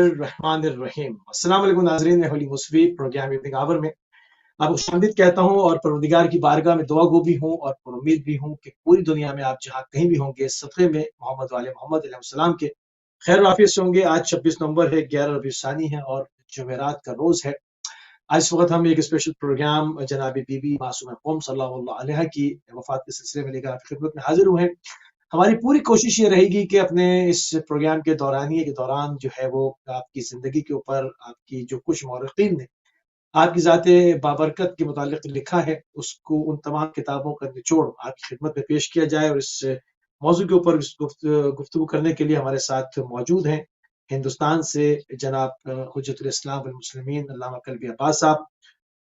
الرحمن الرحیم۔ السلام علیکم ناظرین، میں ہولی مصفی پروگرام ایوننگ آور میں آپ کو خوشامدید کہتا ہوں اور پروردگار کی بارگاہ میں دعا گو بھی ہوں اور پر امید بھی ہوں کہ پوری دنیا میں آپ جہاں کہیں بھی ہوں گے صدقے میں محمد والے محمد علیہ السلام کے خیر و عافیت سے ہوں گے۔ آج 26 نومبر ہے، 11 ربیع الثانی ہے اور جمعرات کا روز ہے۔ آج اس وقت ہم ایک اسپیشل پروگرام جناب بی بی معصومہ قوم صلی اللہ علیہ کی وفات کے سلسلے میں لے کر آپ کی خدمت میں حاضر ہوئے ہیں۔ ہماری پوری کوشش یہ رہے گی کہ اپنے اس پروگرام کے دورانیے کے دوران جو ہے وہ آپ کی زندگی کے اوپر آپ کی جو کچھ مورخین نے آپ کی ذات بابرکت کے متعلق لکھا ہے اس کو ان تمام کتابوں کا نچوڑ آپ کی خدمت میں پیش کیا جائے، اور اس موضوع کے اوپر گفتگو کرنے کے لیے ہمارے ساتھ موجود ہیں ہندوستان سے جناب حجت الاسلام والمسلمین علامہ کلبی عباس صاحب،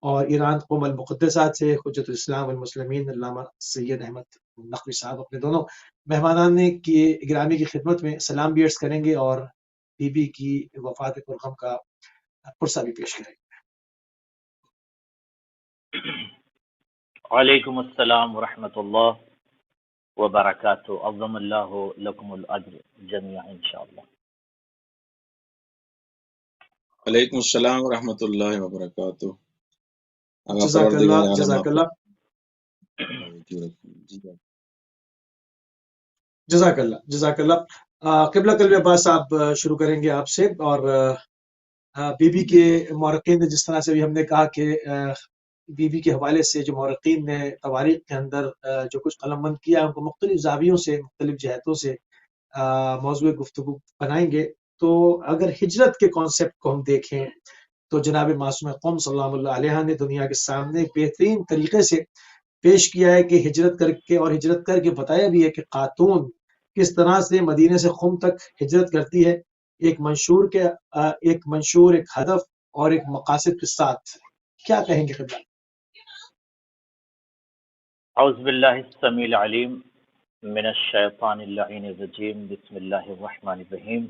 اور ایران قوم المقدسات سے حجت الاسلام والمسلمین علامہ سید احمد نقوی صاحب۔ اپنے دونوں مہمانان کی گرامی کی خدمت میں سلام بھی عرض کریں گے اور بی بی کی وفات پرغم کا پرسہ بھی پیش کریں گے۔ وعلیکم السلام ورحمۃ اللہ وبرکاتہ۔ عظم اللہ لکم الاجر جميعا انشاءاللہ۔ وعلیکم السلام ورحمۃ اللہ وبرکاتہ۔ جزاک اللہ جزاک اللہ جزاک اللہ جزاک اللہ۔ قبلہ کلبی عباس صاحب شروع کریں گے آپ سے، اور بی بی کے مورخین نے جس طرح سے بھی ہم نے کہا کہ بی بی کے حوالے سے جو مورخین نے تواریخ کے اندر جو کچھ قلم بند کیا ہے ان کو مختلف زاویوں سے مختلف جہتوں سے موضوع گفتگو بنائیں گے۔ تو اگر ہجرت کے کانسیپٹ کو ہم دیکھیں تو جناب معصومہ قوم صلی اللہ علیہ نے دنیا کے سامنے بہترین طریقے سے پیش کیا ہے کہ ہجرت کر کے، اور ہجرت کر کے بتایا بھی ہے کہ خاتون کس طرح سے مدینے سے خم تک ہجرت کرتی ہے، ایک منشور ایک ہدف اور ایک مقاصد کے ساتھ۔ کیا کہیں گے خدمت؟ اعوذ باللہ السمیع العلیم من الشیطان اللعین الرجیم، بسم اللہ الرحمن الرحیم۔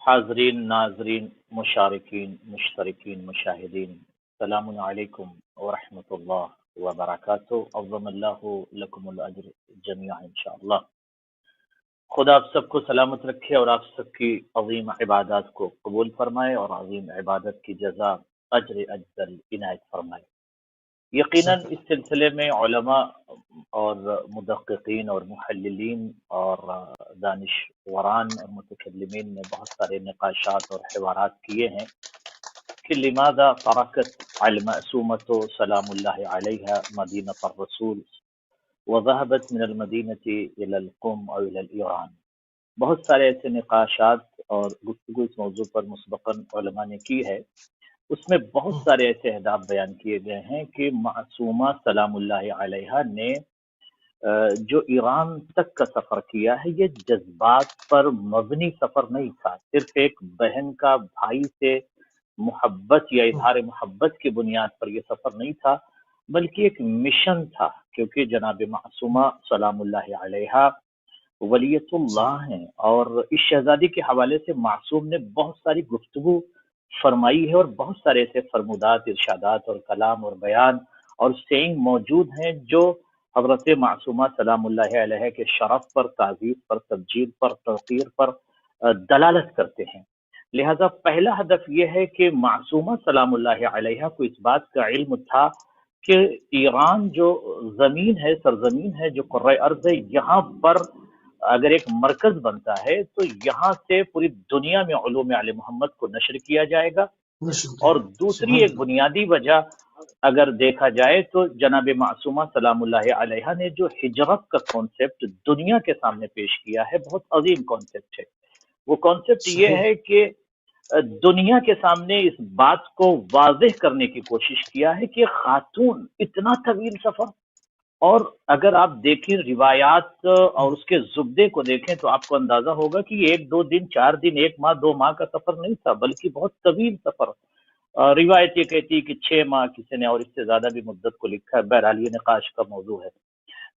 حاضرین، ناظرین، مشارکین، مشترکین، مشاہدین، السلام علیکم ورحمۃ اللہ وبرکاتہ۔ عظم اللہ لکم الاجر جميعا انشاءاللہ۔ خدا آپ سب کو سلامت رکھے اور آپ سب کی عظیم عبادات کو قبول فرمائے اور عظیم عبادت کی جزا اجر اجزل عنایت فرمائے۔ یقیناً اس سلسلے میں علماء اور مدققین اور محللین اور دانشوران اور متکلمین نے بہت سارے نقاشات اور حوارات کیے ہیں کہ لماذا ترکت المعصومۃ سلام اللہ علیہا مدینہ الرسول وذهبت من المدینہ الی القم او الی ایران۔ بہت سارے ایسے نقاشات اور گفتگو اس موضوع پر مسبقاً علماء نے کی ہے، اس میں بہت سارے ایسے اہداف بیان کیے گئے ہیں کہ معصومہ سلام اللہ علیہا نے جو ایران تک کا سفر کیا ہے یہ جذبات پر مبنی سفر نہیں تھا، صرف ایک بہن کا بھائی سے محبت یا اظہار محبت کی بنیاد پر یہ سفر نہیں تھا، بلکہ ایک مشن تھا، کیونکہ جناب معصومہ سلام اللہ علیہا ولیت اللہ ہیں، اور اس شہزادی کے حوالے سے معصوم نے بہت ساری گفتگو فرمائی ہے اور بہت سارے ایسے فرمودات، ارشادات اور کلام اور بیان اور سینگ موجود ہیں جو حضرت معصومہ سلام اللہ علیہ کے شرف پر، تعظیم پر، تبجیل پر، توقیر پر دلالت کرتے ہیں۔ لہذا پہلا ہدف یہ ہے کہ معصومہ سلام اللہ علیہ کو اس بات کا علم تھا کہ ایران جو زمین ہے، سرزمین ہے، جو قرۂ ارض ہے، یہاں پر اگر ایک مرکز بنتا ہے تو یہاں سے پوری دنیا میں علوم آل محمد کو نشر کیا جائے گا۔ اور دوسری ایک بنیادی وجہ اگر دیکھا جائے تو جناب معصومہ سلام اللہ علیہ نے جو ہجرت کا کانسیپٹ دنیا کے سامنے پیش کیا ہے بہت عظیم کانسیپٹ ہے۔ وہ کانسیپٹ یہ ہے کہ دنیا کے سامنے اس بات کو واضح کرنے کی کوشش کیا ہے کہ خاتون اتنا طویل سفر، اور اگر آپ دیکھیں روایات اور اس کے زبدے کو دیکھیں تو آپ کو اندازہ ہوگا کہ یہ 1-2 دن، 4 دن، 1 ماہ، 2 ماہ کا سفر نہیں تھا، بلکہ بہت طویل سفر۔ روایت یہ کہتی ہے کہ 6 ماہ، کسی نے اور اس سے زیادہ بھی مدت کو لکھا ہے، بہرحال یہ نقاش کا موضوع ہے۔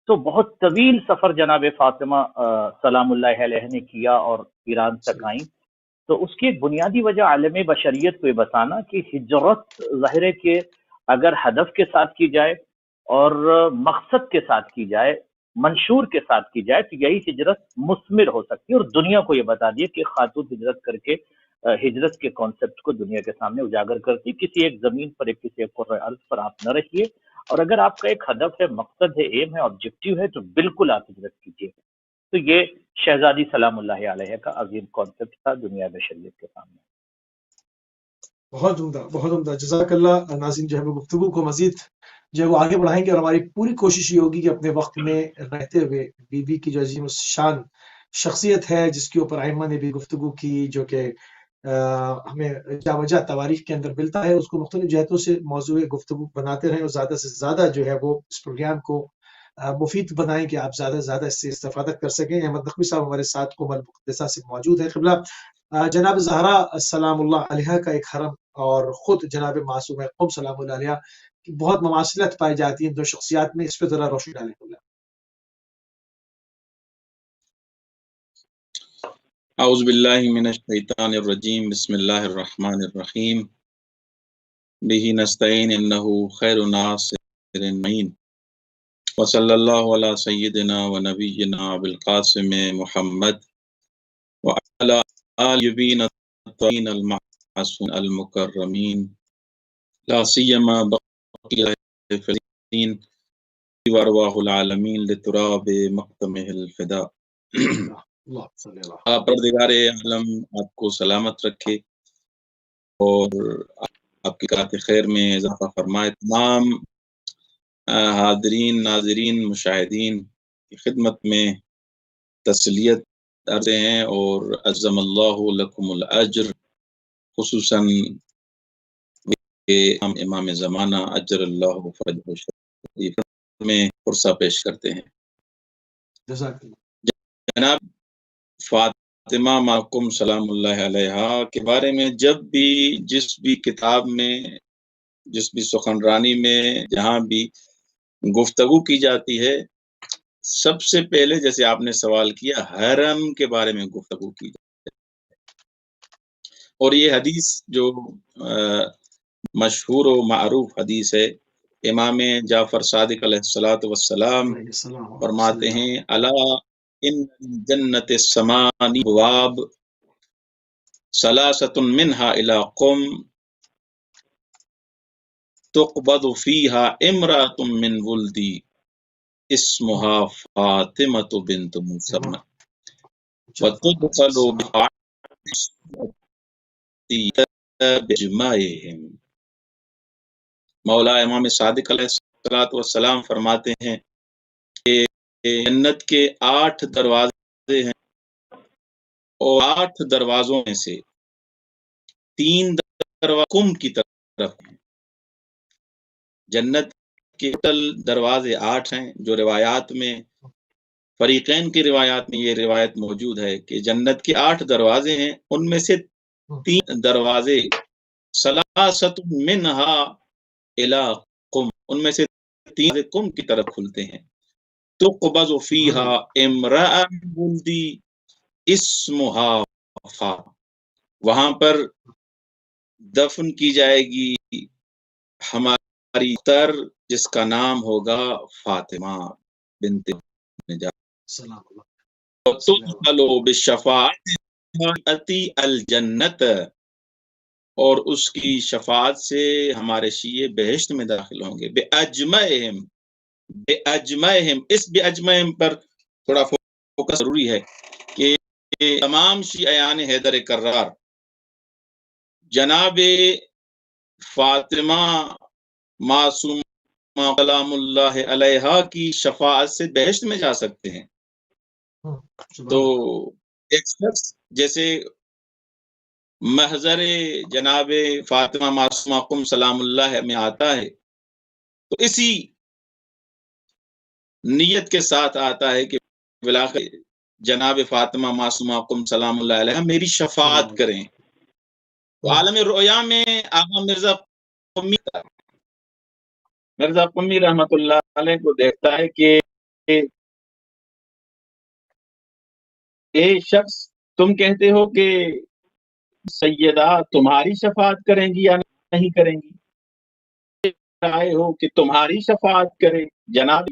تو بہت طویل سفر جناب فاطمہ سلام اللہ علیہ نے کیا اور ایران تک آئیں۔ تو اس کی ایک بنیادی وجہ عالم بشریت کو یہ بتانا کہ ہجرت ظاہر ہے کہ اگر ہدف کے ساتھ کی جائے اور مقصد کے ساتھ کی جائے، منشور کے ساتھ کی جائے، تو یہی ہجرت مثمر ہو سکتی ہے، اور دنیا کو یہ بتا دیے کہ خاتون ہجرت کر کے ہجرت کے کانسیپٹ کو دنیا کے سامنے اجاگر کرتی. کسی ایک زمین پر کسی ایک قرۂ ارض پر آپ نہ رہیے، اور اگر آپ کا ایک ہدف ہے، مقصد ہے، ایم ہے، آبجیکٹیو ہے، تو بالکل آپ ہجرت کیجیے. تو یہ شہزادی سلام اللہ علیہ کا عظیم کانسیپٹ تھا دنیا بشریت کے سامنے. بہت عمدہ، بہت عمدہ. جزاک اللہ. ناظرین جو ہے وہ گفتگو کو مزید جو ہے وہ آگے بڑھائیں گے، اور ہماری پوری کوشش یہ ہوگی کہ اپنے وقت میں رہتے ہوئے بی بی کی جو عظیم الشان شخصیت ہے، جس کے اوپر ائمہ نے بھی گفتگو کی، جو کہ ہمیں جا وجہ تواریخ کے اندر ملتا ہے، اس کو مختلف جہتوں سے موضوع گفتگو بناتے رہیں، اور زیادہ سے زیادہ جو ہے وہ اس پروگرام کو مفید بنائیں کہ آپ زیادہ سے زیادہ اس سے استفادہ کر سکیں. احمد نقوی صاحب ہمارے ساتھ کومل مقدسہ سے موجود ہے. قبلہ جناب زہرا سلام اللہ علیہ کا ایک حرم، اور خود جناب معصوم قم سلام اللہ علیہ کی بہت مماثلت پائی جاتی ہے ان دو شخصیات میں. اس پہ ذرا روشنی ڈالیں. اعوذ باللہ من الشیطان الرجیم. بسم اللہ الرحمن الرحیم. بہ نستعین انہ خیر ناصر معین. وصلی اللہ علی سیدنا و نبینا بالقاسم محمد وعلی آلہ الطاہرین المعصومین المکرمین، لا سیما بقیہ فلسطین وارواح العالمین لتراب مقدمہ الفدا. اللہ صلی اللہ. پروردگار عالم آپ کو سلامت رکھے اور آپ کی قرات خیر میں اضافہ فرمائے. تمام حاضرین، ناظرین، مشاہدین کی خدمت میں تسلیت عرضے ہیں، اور عظم اللہ لکم الاجر، خصوصاً ہم امام زمانہ اجر اللہ فرجہ شریف میں فرصہ پیش کرتے ہیں. جزاک اللہ. جناب فاطمہ معکم سلام اللہ علیہ کے بارے میں جب بھی جس بھی کتاب میں، جس بھی سخنرانی میں، جہاں بھی گفتگو کی جاتی ہے، سب سے پہلے جیسے آپ نے سوال کیا، حرم کے بارے میں گفتگو کی جاتی ہے. اور یہ حدیث جو مشہور و معروف حدیث ہے، امام جعفر صادق علیہ السلام فرماتے ہیں، الا ان جنت السمانی بواب ثلاثۃ منها الى قم تقبض فيها امرأة من ولدي اسمها فاطمة بنت مسمى وتدخل بجمائهم. مولا امام صادق علیہ السلام فرماتے ہیں کہ جنت کے 8 دروازے ہیں، اور 8 دروازوں میں سے 3 دروازے قم کی طرف ہیں. جنت کے ٹوٹل دروازے 8 ہیں، جو روایات میں، فریقین کی روایات میں یہ روایت موجود ہے کہ جنت کے 8 دروازے ہیں، ان میں سے 3 دروازے ثلاثۃ منہا الی قم، ان میں سے 3 قم کی طرف کھلتے ہیں. تقبض فیہا امرأ ولدی اسمہا فاطمہ، وہاں پر دفن کی جائے گی ہماری تر جس کا نام ہوگا فاطمہ بنت نجار، تدخل بشفاعت الجنت، اور اس کی شفاعت سے ہمارے شیعہ بہشت میں داخل ہوں گے. بِأَجْمَعِهِمْ، اس بِأَجْمَعِهِمْ پر تھوڑا فوکس ضروری ہے کہ تمام شیعیان حیدر کرار جناب فاطمہ معصومہ سلام اللہ علیہ کی شفاعت سے بہشت میں جا سکتے ہیں. تو ایک شخص جیسے محضر جناب فاطمہ معصومہ قم سلام اللہ میں آتا ہے، تو اسی نیت کے ساتھ آتا ہے کہ بالآخر جناب فاطمہ معصومہ قم سلام اللہ علیہ میری شفاعت کریں. تو عالم رؤیا میں آقا مرزا قمی رحمت اللہ علیہ کو دیکھتا ہے کہ اے شخص، تم کہتے ہو کہ سیدہ تمہاری شفاعت کریں گی یا نہیں کریں گی، آئے ہو کہ تمہاری شفاعت کرے جناب.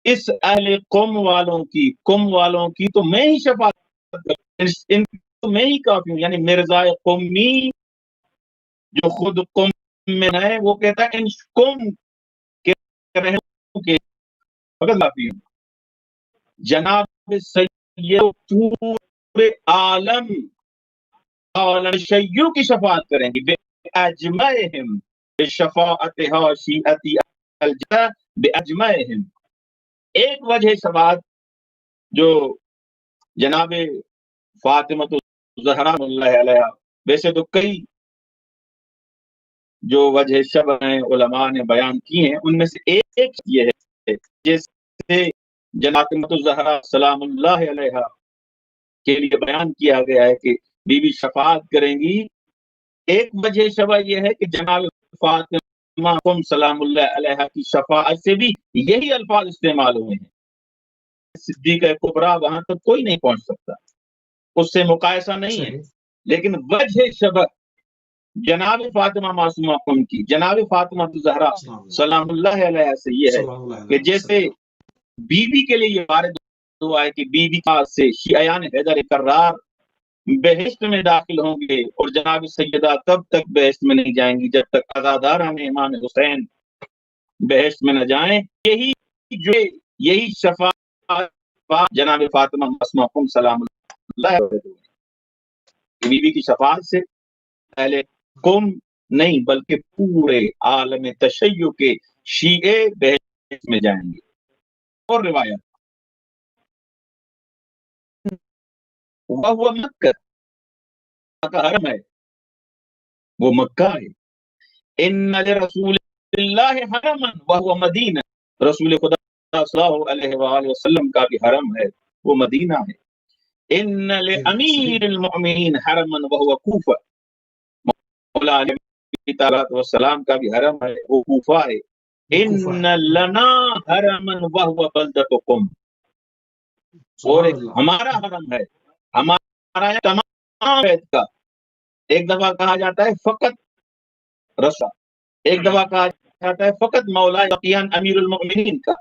اس اہل قم والوں کی تو میں ہی شفاعت کروں، ان میں ہی کافی ہوں. یعنی مرزا قمی جو خود قم میں ہے وہ کہتا ہے ان قم کے رہنوں کے فقط کافی ہوں. جناب سید پورے عالم شیعوں کی شفاعت کریں گے بِأَجْمَعِهِمْ بِشَفَاعَتِهَا شِیعَتِی الْجَنَّہ بِأَجْمَعِهِمْ. ایک وجہ شفاعت جو جناب فاطمہ الزہرا اللہ علیہ، ویسے تو کئی جو وجہ شبہ ہیں علماء نے بیان کی ہیں، ان میں سے ایک یہ ہے جیسے جناب فاطمہ الزہرا سلام اللہ علیہ کے لیے بیان کیا گیا ہے کہ بی بی شفاعت کریں گی. ایک وجہ شبہ یہ ہے کہ جناب فاطمہ سلام اللہ علیہ کی شفاعت سے بھی یہی الفاظ استعمال ہوئے ہیں. صدیقہ کبریٰ وہاں تک کوئی نہیں پہنچ سکتا، اس سے مقایسہ نہیں ہے. لیکن وجہ شبہ جناب فاطمہ معصومہ قم کی جناب فاطمہ الزہرا سلام اللہ علیہ سے یہ ہے کہ جیسے بی بی کے لیے یہ وارد ہوا ہے کہ بی بی کا سے شیعیان حیدر کرار بہشت میں داخل ہوں گے، اور جناب سیدہ تب تک بہشت میں نہیں جائیں گی جب تک عزاداران امام حسین بہشت میں نہ جائیں. یہی شفاعت جناب فاطمہ معصومہ قم سلام اللہ علیہ بی بی کی شفاعت سے پہلے قم نہیں بلکہ پورے عالم تشیع کے شیعے بہشت میں جائیں گے. اور روایت وہ مکہ کا حرم ہے، وہ مکہ ہے. ان لرسول اللہ حرما وهو مدینہ، رسول خدا صلی اللہ علیہ وآلہ وسلم کا بھی حرم ہے، وہ مدینہ ہے. ان لامیر المؤمنین حرما وهو کوفہ، مولا علیہ السلام کا بھی حرم ہے، وہ کوفہ ہے. ان لنا حرما وهو بلدۃ قم، اور ایک ہمارا حرم ہے، ہمارا تمام بیت کا. ایک دفعہ کہا جاتا ہے فقط رسا، ایک دفعہ کہا جاتا ہے فقط مولا بقیان امیر المؤمنین کا.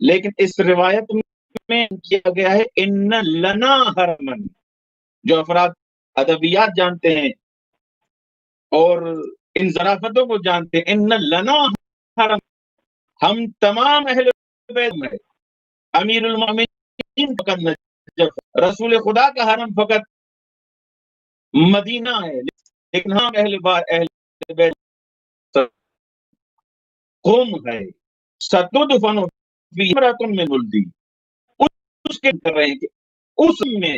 لیکن اس روایت میں کیا گیا ہے ان لنا حرمن. جو افراد ادبیات جانتے ہیں اور ان ظرافتوں کو جانتے ہیں، ان لنا حرم، ہم تمام اہل بیت میں، امیر المؤمنین فقط نجف، رسول خدا کا حرم فقط مدینہ ہے، لیکن ہم اہل بیت قوم ہے. ستدفن فی امرأۃ من ولدی، اس کے کر رہے ہیں کہ اس میں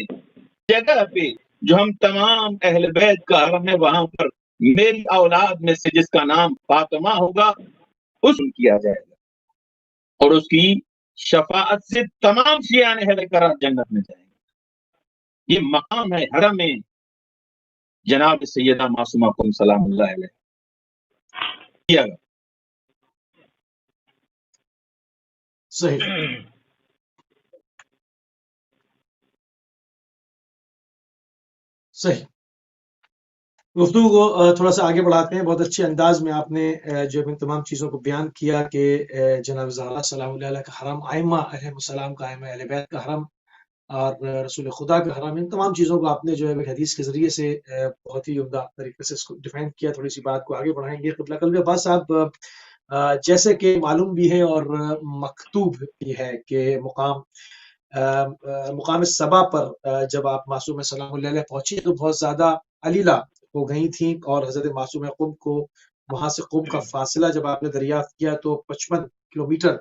جگہ پہ جو ہم تمام اہل بیت کا حرم ہے، وہاں پر میری اولاد میں سے جس کا نام فاطمہ ہوگا اس کو کیا جائے گا، اور اس کی شفاعت سے تمام شیعان اہل کرار جنت میں جائیں گے. یہ مقام ہے حرم میں جناب سیدہ معصومہ قم سلام اللہ علیہ کیا گا. صحیح. صحیح. گفتگو کو تھوڑا سا آگے بڑھاتے ہیں. بہت اچھے انداز میں آپ نے جو ان تمام چیزوں کو بیان کیا کہ جناب زہرا سلام اللہ علیہ کا حرم، ائمہ علیہ السلام کا، ائمہ اہل بیت کا حرم، اور رسول خدا کا حرم، ان تمام چیزوں کو آپ نے جو ہے حدیث کے ذریعے سے بہت ہی عمدہ طریقے سے اس کو ڈیفائن کیا. تھوڑی سی بات کو آگے بڑھائیں گے. قبلہ قلب عباس صاحب، جیسے کہ معلوم بھی ہے اور مکتوب بھی ہے کہ مقام صبا پر جب آپ معصوم سلام اللہ علیہ پہنچی تو بہت زیادہ علیلہ ہو گئی تھیں، اور حضرت معصوم قم کو وہاں سے قم کا فاصلہ جب آپ نے دریافت کیا تو 55 کلومیٹر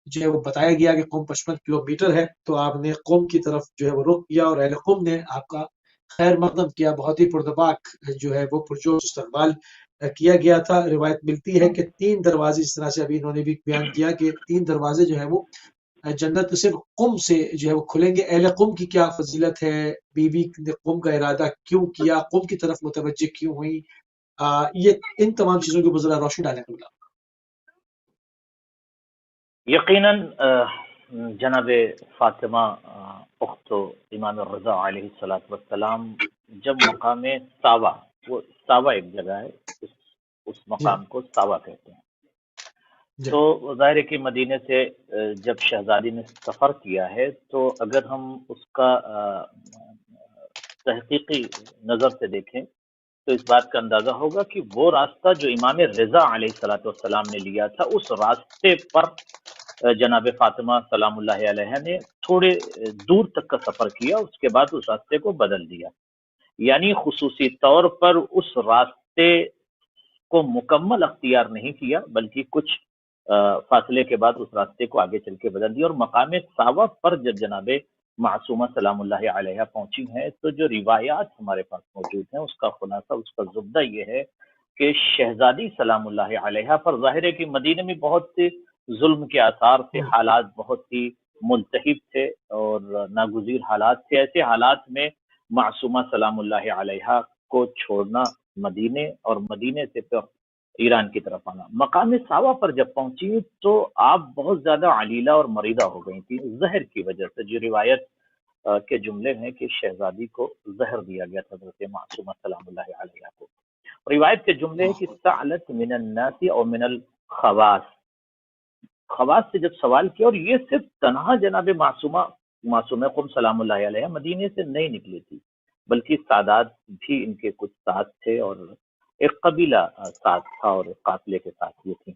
جو ہے وہ بتایا گیا کہ قم 55 کلومیٹر ہے. تو آپ نے قم کی طرف جو ہے وہ رخ کیا، اور اہل قم نے آپ کا خیر مقدم کیا. بہت ہی پردباک جو ہے وہ پرجوش استقبال کیا گیا تھا. روایت ملتی ہے کہ 3 دروازے، اس طرح سے ابھی انہوں نے بھی بیان کیا کہ 3 دروازے جو ہے وہ جنت صرف قم سے جو ہے وہ کھلیں گے. اہل قم کی کیا فضیلت ہے؟ بی بی نے قم کا ارادہ کیوں کیا؟ قم کی طرف متوجہ کیوں ہوئی؟ یہ ان تمام چیزوں کے ذرا روشنی ڈالیں گے. یقیناً جناب فاطمہ اخت امام الرضا علیہ السلام جب مقام ساوا، وہ ساوا ایک جگہ ہے، اس مقام کو ساوا کہتے ہیں، تو ظاہر کہ مدینے سے جب شہزادی نے سفر کیا ہے تو اگر ہم اس کا تحقیقی نظر سے دیکھیں تو اس بات کا اندازہ ہوگا کہ وہ راستہ جو امام رضا علیہ السلام نے لیا تھا، اس راستے پر جناب فاطمہ سلام اللہ علیہ نے تھوڑے دور تک کا سفر کیا، اس کے بعد اس راستے کو بدل دیا، یعنی خصوصی طور پر اس راستے کو مکمل اختیار نہیں کیا، بلکہ کچھ فاصلے کے بعد اس راستے کو آگے چل کے بدل دیا، اور مقام ساوا پر جب جناب معصومہ سلام اللہ علیہ پہنچی ہیں تو جو روایات ہمارے پاس موجود ہیں اس کا خلاصہ، اس کا زبدہ یہ ہے کہ شہزادی سلام اللہ علیہ پر ظاہر ہے کہ مدینے میں بہت سے ظلم کے آثار تھے، حالات بہت ہی ملتہب تھے اور ناگزیر حالات تھے، ایسے حالات میں معصومہ سلام اللہ علیہ کو چھوڑنا مدینے اور مدینے سے پھر ایران کی طرف آنا، مقام ساوا پر جب پہنچی تو آپ بہت زیادہ علیلہ اور مریضہ ہو گئی تھی زہر کی وجہ سے، جو روایت کے جملے ہیں کہ شہزادی کو زہر دیا گیا تھا حضرت معصومہ سلام اللہ علیہ کو، روایت کے جملے ہیں کہ سألت من الناس او من الخواص، خواص سے جب سوال کیا، اور یہ صرف تنہا جناب معصومہ قم سلام اللہ علیہ مدینے سے نہیں نکلی تھی، بلکہ سادات بھی ان کے کچھ ساتھ تھے اور ایک قبیلہ ساتھ تھا اور ایک قافلے کے ساتھ یہ تھی۔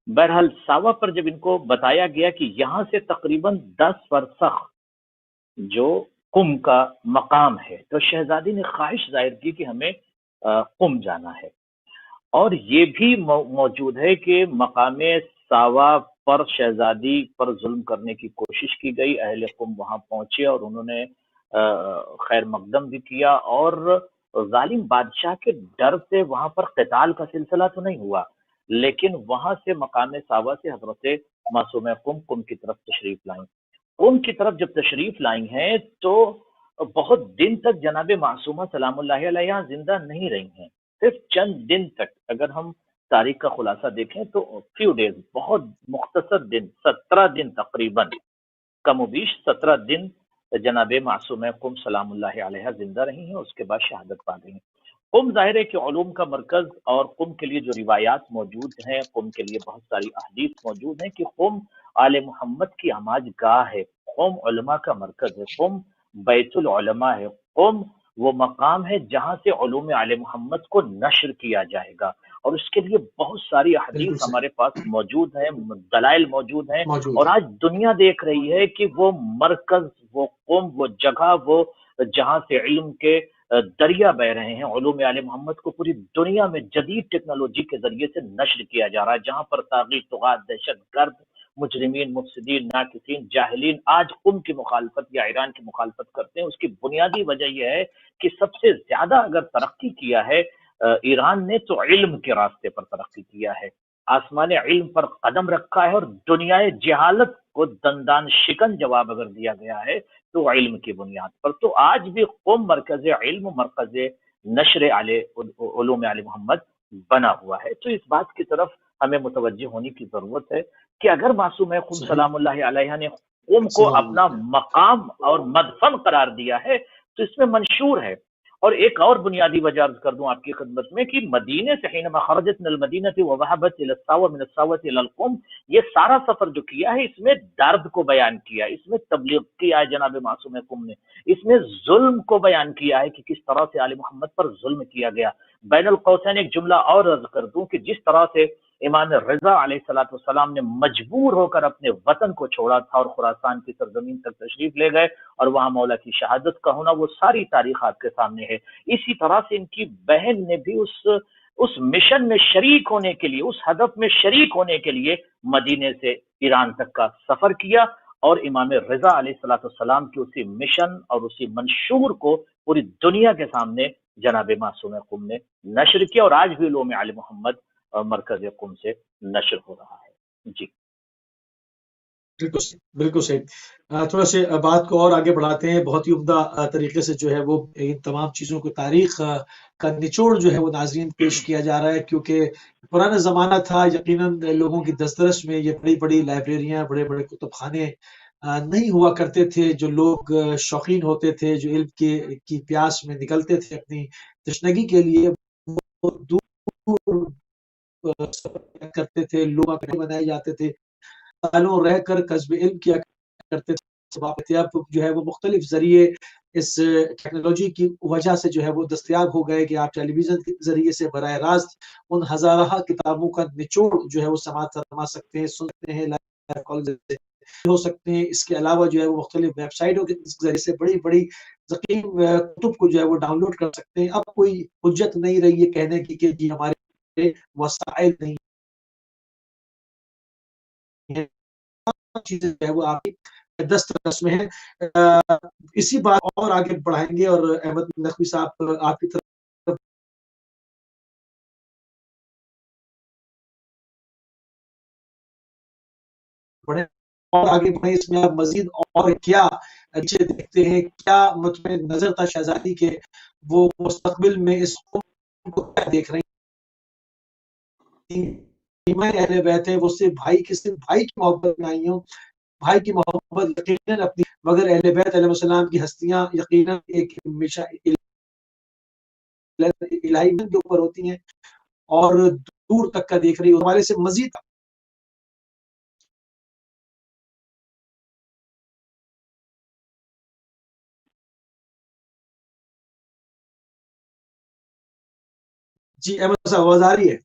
بہرحال ساوا پر جب ان کو بتایا گیا کہ یہاں سے تقریباً 10 فرسخ جو قم کا مقام ہے، تو شہزادی نے خواہش ظاہر کی کہ ہمیں قم جانا ہے، اور یہ بھی موجود ہے کہ مقام ساوا پر شہزادی پر ظلم کرنے کی کوشش کی گئی، اہل قم وہاں پہنچے اور انہوں نے خیر مقدم بھی کیا، اور ظالم بادشاہ کے ڈر سے وہاں پر قتال کا سلسلہ تو نہیں ہوا، لیکن وہاں سے مقام ساوا سے حضرت معصومہ قم کی طرف تشریف لائیں، قم کی طرف جب تشریف لائی ہیں تو بہت دن تک جناب معصومہ سلام اللہ علیہ زندہ نہیں رہی ہیں، صرف چند دن تک، اگر ہم تاریخ کا خلاصہ دیکھیں تو فیو ڈیز، بہت مختصر دن، 17 دن تقریباً، کم و بیش 17 دن جناب معصومہ قم سلام اللہ علیہ زندہ رہی ہیں، اس کے بعد شہادت پا گئی ہیں۔ قم ظاہر ہے کہ علوم کا مرکز، اور قم کے لیے جو روایات موجود ہیں، قم کے لیے بہت ساری احادیث موجود ہیں کہ قم آل محمد کی آماج گاہ ہے، قم علماء کا مرکز ہے، قم بیت العلماء ہے، قم وہ مقام ہے جہاں سے علوم آل محمد کو نشر کیا جائے گا، اور اس کے لیے بہت ساری احادیث ہمارے پاس موجود ہیں، دلائل موجود ہیں، اور آج دنیا دیکھ رہی ہے کہ وہ مرکز، وہ قم، وہ جگہ، وہ جہاں سے علم کے دریا بہ رہے ہیں، علوم آل محمد کو پوری دنیا میں جدید ٹیکنالوجی کے ذریعے سے نشر کیا جا رہا ہے، جہاں پر طاغوت، طغات، دہشت گرد، مجرمین، مفسدین، ناقصین، جاہلین آج قم کی مخالفت یا ایران کی مخالفت کرتے ہیں۔ اس کی بنیادی وجہ یہ ہے کہ سب سے زیادہ اگر ترقی کیا ہے ایران نے تو علم کے راستے پر ترقی کیا ہے، آسمان علم پر قدم رکھا ہے، اور دنیائے جہالت کو دندان شکن جواب اگر دیا گیا ہے تو علم کی بنیاد پر۔ تو آج بھی قم مرکز علم، مرکز نشر علوم آل محمد بنا ہوا ہے۔ تو اس بات کی طرف ہمیں متوجہ ہونے کی ضرورت ہے کہ اگر معصومہ قم سلام اللہ علیہ نے قم کو اپنا مقام اور مدفن قرار دیا ہے تو اس میں منشور ہے۔ اور ایک اور بنیادی وجہ عرض کر دوں آپ کی خدمت میں کہ مدینے سے حینما خرجت من المدینہ وذهبت الى الساوة من الساوة الى القم، یہ سارا سفر جو کیا ہے اس میں درد کو بیان کیا ہے، اس میں تبلیغ کیا ہے جناب معصومہ قم نے، اس میں ظلم کو بیان کیا ہے کہ کس طرح سے آل محمد پر ظلم کیا گیا۔ بین القوسین ایک جملہ اور عرض کر دوں کہ جس طرح سے امام رضا علیہ السلام نے مجبور ہو کر اپنے وطن کو چھوڑا تھا اور خراسان کی سرزمین تک تشریف لے گئے اور وہاں مولا کی شہادت کا ہونا، وہ ساری تاریخ آپ کے سامنے ہے۔ اسی طرح سے ان کی بہن نے بھی اس مشن میں شریک ہونے کے لیے، اس ہدف میں شریک ہونے کے لیے مدینے سے ایران تک کا سفر کیا، اور امام رضا علیہ السلام کی اسی مشن اور اسی منشور کو پوری دنیا کے سامنے جناب معصومہ قم نے نشر کیا، اور آج بھی علوم آل محمد مرکز قم سے نشر ہو رہا ہے۔ جی بالکل صحیح۔ تھوڑا سے بات کو اور آگے بڑھاتے ہیں، بہت ہی عمدہ طریقے سے جو ہے وہ ان تمام چیزوں کو تاریخ کا نچوڑ جو ہے وہ ناظرین پیش کیا جا رہا ہے، کیونکہ پرانا زمانہ تھا، یقیناً لوگوں کی دسترس میں یہ بڑی بڑی لائبریریاں، بڑے بڑے کتب خانے نہیں ہوا کرتے تھے۔ جو لوگ شوقین ہوتے تھے، جو علم کی پیاس میں نکلتے تھے اپنی تشنگی کے لیے، وہ دور کرتے تھے، لوگ بنائے جاتے تھے، سالوں رہ کر کسب علم کیا کرتے تھے، اب جو ہے وہ مختلف ذریعے اس ٹیکنالوجی کی وجہ سے جو ہے وہ دستیاب ہو گئے کہ آپ ٹیلی ویژن کے ذریعے سے براہ راست ان ہزارہ کتابوں کا نچوڑ جو ہے وہ سماعت فرما سکتے ہیں، سن سکتے ہیں، لائیو کال ہو سکتے ہیں۔ اس کے علاوہ جو ہے وہ مختلف ویب سائٹوں کے ذریعے سے بڑی بڑی ضخیم کتب کو جو ہے وہ ڈاؤن لوڈ کر سکتے ہیں۔ اب کوئی حجت نہیں رہی ہے کہنے کی کہ جی ہمارے وسائل نہیں ہیں، چیزیں جو ہے وہ آپ کی دسترس میں ہے۔ اسی بات اور آگے بڑھائیں گے اور احمد نقوی صاحب آپ کی طرف بڑھیں اور آگے بڑھیں، اس میں آپ مزید اور کیا اچھے دیکھتے ہیں، کیا مطمئن نظر تھا شہزادی کے وہ مستقبل میں اس قوم کو کیا دیکھ رہے ہیں؟ اہل بیت ہے وہ صرف بھائی کی محبت میں آئی ہوں، بھائی کی محبت یقیناً اپنی، مگر اہل بیت علیہ السلام کی ہستیاں یقیناً ایک ہمیشہ الہی کے اوپر ہوتی ہیں اور دور تک کا دیکھ رہی ہمارے سے مزید۔ جی احمد صاحب آواز آ رہی ہے؟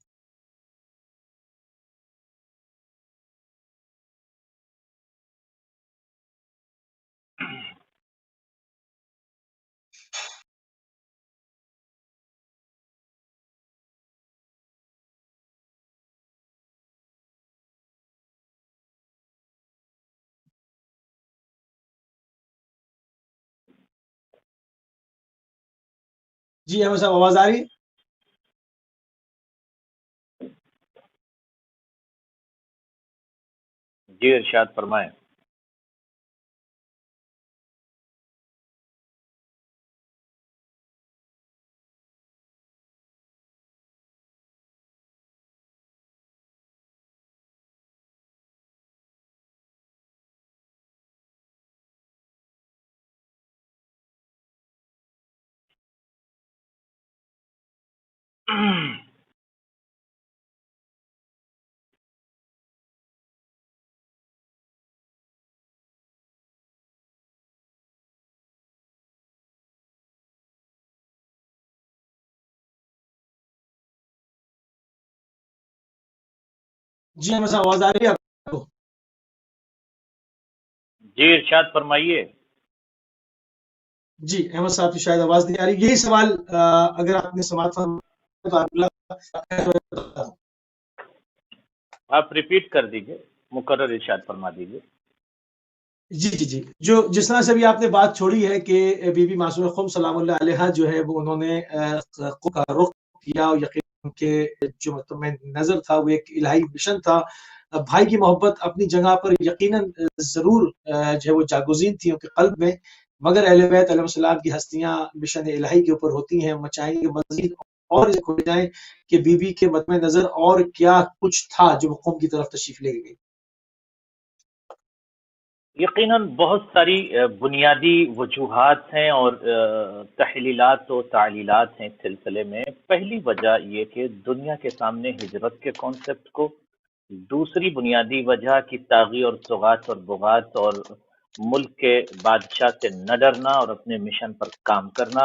جی احمد صاحب آواز آ رہی ہے؟ جی ارشاد فرمائیں۔ جی احمد صاحب آواز آ رہی ہے آپ کو؟ جی ارشاد فرمائیے۔ جی احمد صاحب کی شاید آواز نہیں آ رہی، یہی سوال اگر آپ نے سماعت فرمایا تو آپ ریپیٹ کر دیجئے، مکرر ارشاد فرما دیجئے۔ جی جی جی، جس طرح سے بھی آپ نے بات چھوڑی ہے کہ بی بی معصومہ خم سلام اللہ علیہا جو ہے وہ انہوں نے کا رخ کیا اور یقین کہ جو مطمئن نظر تھا وہ ایک الہی مشن تھا۔ بھائی کی محبت اپنی جگہ پر یقیناً ضرور جو ہے وہ جاگزین تھی ان کے قلب میں، مگر اہل بیت علیہ السلام کی ہستیاں مشن الہی کے اوپر ہوتی ہیں۔ ہم چاہیں گے مزید اور کھو جائیں کہ بی بی کے مطمئن نظر اور کیا کچھ تھا جو وہ قوم کی طرف تشریف لے گئی۔ یقیناً بہت ساری بنیادی وجوہات ہیں اور تحلیلات و تعلیلات ہیں اس سلسلے میں۔ پہلی وجہ یہ کہ دنیا کے سامنے ہجرت کے کانسیپٹ کو، دوسری بنیادی وجہ کی طاغی اور طغات اور بغات اور ملک کے بادشاہ سے نہ ڈرنا اور اپنے مشن پر کام کرنا،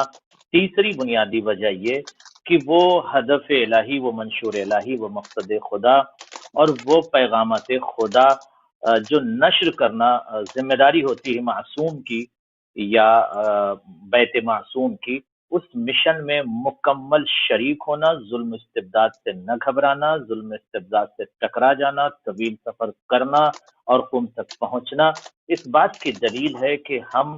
تیسری بنیادی وجہ یہ کہ وہ ہدف الہی، وہ منشور الہی، وہ مقصد خدا اور وہ پیغامات خدا جو نشر کرنا ذمہ داری ہوتی ہے معصوم کی یا بیت معصوم کی، اس مشن میں مکمل شریک ہونا، ظلم استبداد سے نہ گھبرانا، ظلم استبداد سے ٹکرا جانا، طویل سفر کرنا اور قم تک پہنچنا، اس بات کی دلیل ہے کہ ہم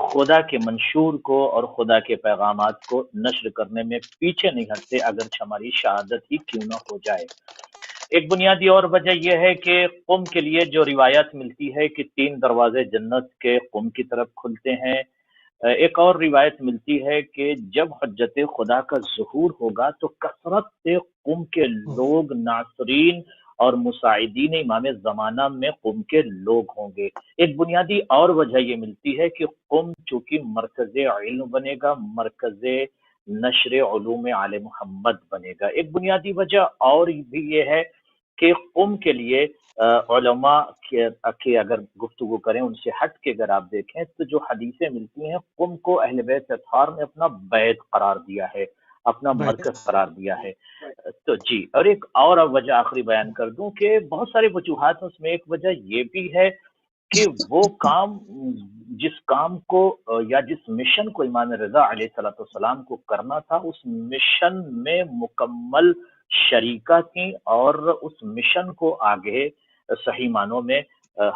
خدا کے منشور کو اور خدا کے پیغامات کو نشر کرنے میں پیچھے نہیں ہٹتے، اگرچہ ہماری شہادت ہی کیوں نہ ہو جائے۔ ایک بنیادی اور وجہ یہ ہے کہ قم کے لیے جو روایت ملتی ہے کہ 3 دروازے جنت کے قم کی طرف کھلتے ہیں۔ ایک اور روایت ملتی ہے کہ جب حجت خدا کا ظہور ہوگا تو کثرت سے قم کے لوگ ناصرین اور مساعدین امام زمانہ میں قم کے لوگ ہوں گے۔ ایک بنیادی اور وجہ یہ ملتی ہے کہ قم چونکہ مرکز علم بنے گا، مرکز نشر علوم آل محمد بنے گا۔ ایک بنیادی وجہ اور بھی یہ ہے کہ قم کے لیے علماء کے اگر گفتگو کریں ان سے ہٹ کے اگر آپ دیکھیں تو جو حدیثیں ملتی ہیں، قم کو اہل بیت اطہار نے اپنا بیت قرار دیا ہے، اپنا مرکز قرار دیا ہے۔ تو جی، اور ایک اور وجہ آخری بیان کر دوں کہ بہت سارے وجوہات ہیں، اس میں ایک وجہ یہ بھی ہے کہ وہ کام، جس کام کو یا جس مشن کو امام رضا علیہ السلام کو کرنا تھا، اس مشن میں مکمل شریکہ تھیں، اور اس مشن کو آگے صحیح معنوں میں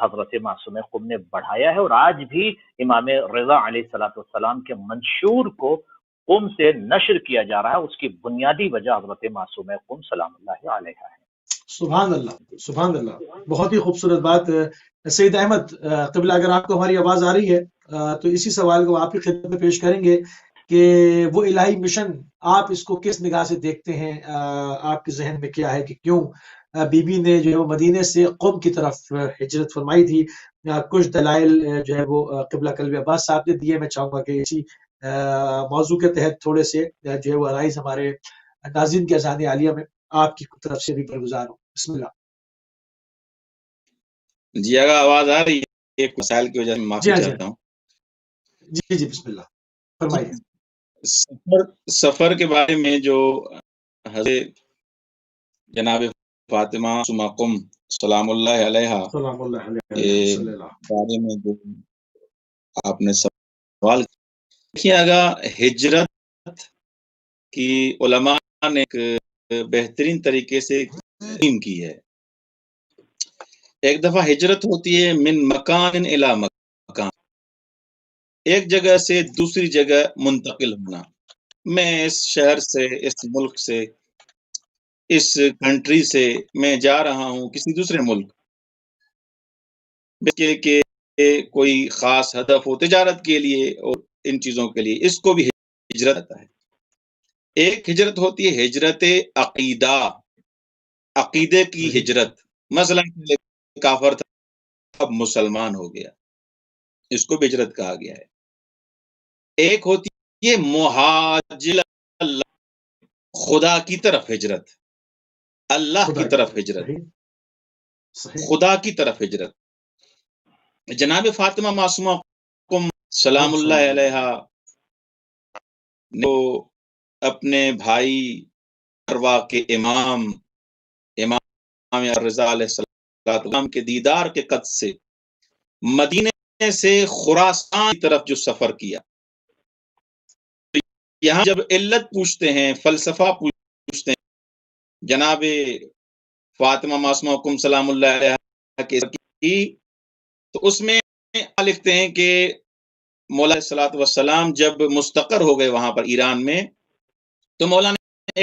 حضرت معصوم قم نے بڑھایا ہے، اور آج بھی امام رضا علیہ السلام کے منشور کو قم سے نشر کیا جا رہا ہے۔ اس کی بنیادی وجہ حضرت معصوم قم سلام اللہ علیہ ہے۔ سبحان اللہ، سبحان اللہ، بہت ہی خوبصورت بات۔ سید احمد قبلہ، اگر آپ کو ہماری آواز آ رہی ہے تو اسی سوال کو آپ کی خدمت میں پیش کریں گے کہ وہ الہی مشن آپ اس کو کس نگاہ سے دیکھتے ہیں؟ آپ کے ذہن میں کیا ہے کہ کیوں بی بی نے جو ہے وہ مدینے سے قم کی طرف ہجرت فرمائی تھی؟ کچھ دلائل جو ہے وہ قبلہ قلب عباس صاحب نے دیے۔ میں چاہوں گا کہ اسی موضوع کے تحت تھوڑے سے جو ہے وہ رائز ہمارے ناظرین کے اذان عالیہ میں آپ کی طرف سے بھی برگزار ہوں۔ بسم اللہ۔ جی، اگر آواز آ رہی ہے، ایک مسائل کی وجہ سے معافی چاہتا ہوں۔ جی بسم اللہ، فرمائیے۔ سفر کے بارے میں جو حضرت جناب فاطمہ معصومہ قم سلام اللہ علیہ کے بارے میں جو آپ نے سوال کیا گا، ہجرت کی علماء نے ایک بہترین طریقے سے تقسیم کی ہے۔ ایک دفعہ ہجرت ہوتی ہے من مکان الی مکان، ایک جگہ سے دوسری جگہ منتقل ہونا۔ میں اس شہر سے، اس ملک سے، اس کنٹری سے میں جا رہا ہوں کسی دوسرے ملک کہ کوئی خاص ہدف ہو، تجارت کے لیے اور ان چیزوں کے لیے، اس کو بھی ہجرت آتا ہے۔ ایک ہجرت ہوتی ہے ہجرت عقیدہ، عقیدے کی ہجرت، مثلا کافر تھا اب مسلمان ہو گیا، اس کو بھی ہجرت کہا گیا ہے۔ ایک ہوتی ہے مہاجر خدا کی طرف ہجرت، اللہ کی طرف ہجرت، خدا کی طرف ہجرت۔ جناب فاطمہ معصومہ قم سلام اللہ علیہ نے اپنے بھائی اروا کے امام رضا علیہ السلام کے دیدار کے قد سے مدینے سے خراسان کی طرف جو سفر کیا، یہاں جب علت پوچھتے ہیں، فلسفہ پوچھتے ہیں جناب فاطمہ معصومہ قم سلام اللہ علیہ کی، تو اس میں لکھتے ہیں کہ مولا علیہ الصلوۃ والسلام جب مستقر ہو گئے وہاں پر ایران میں، تو مولا نے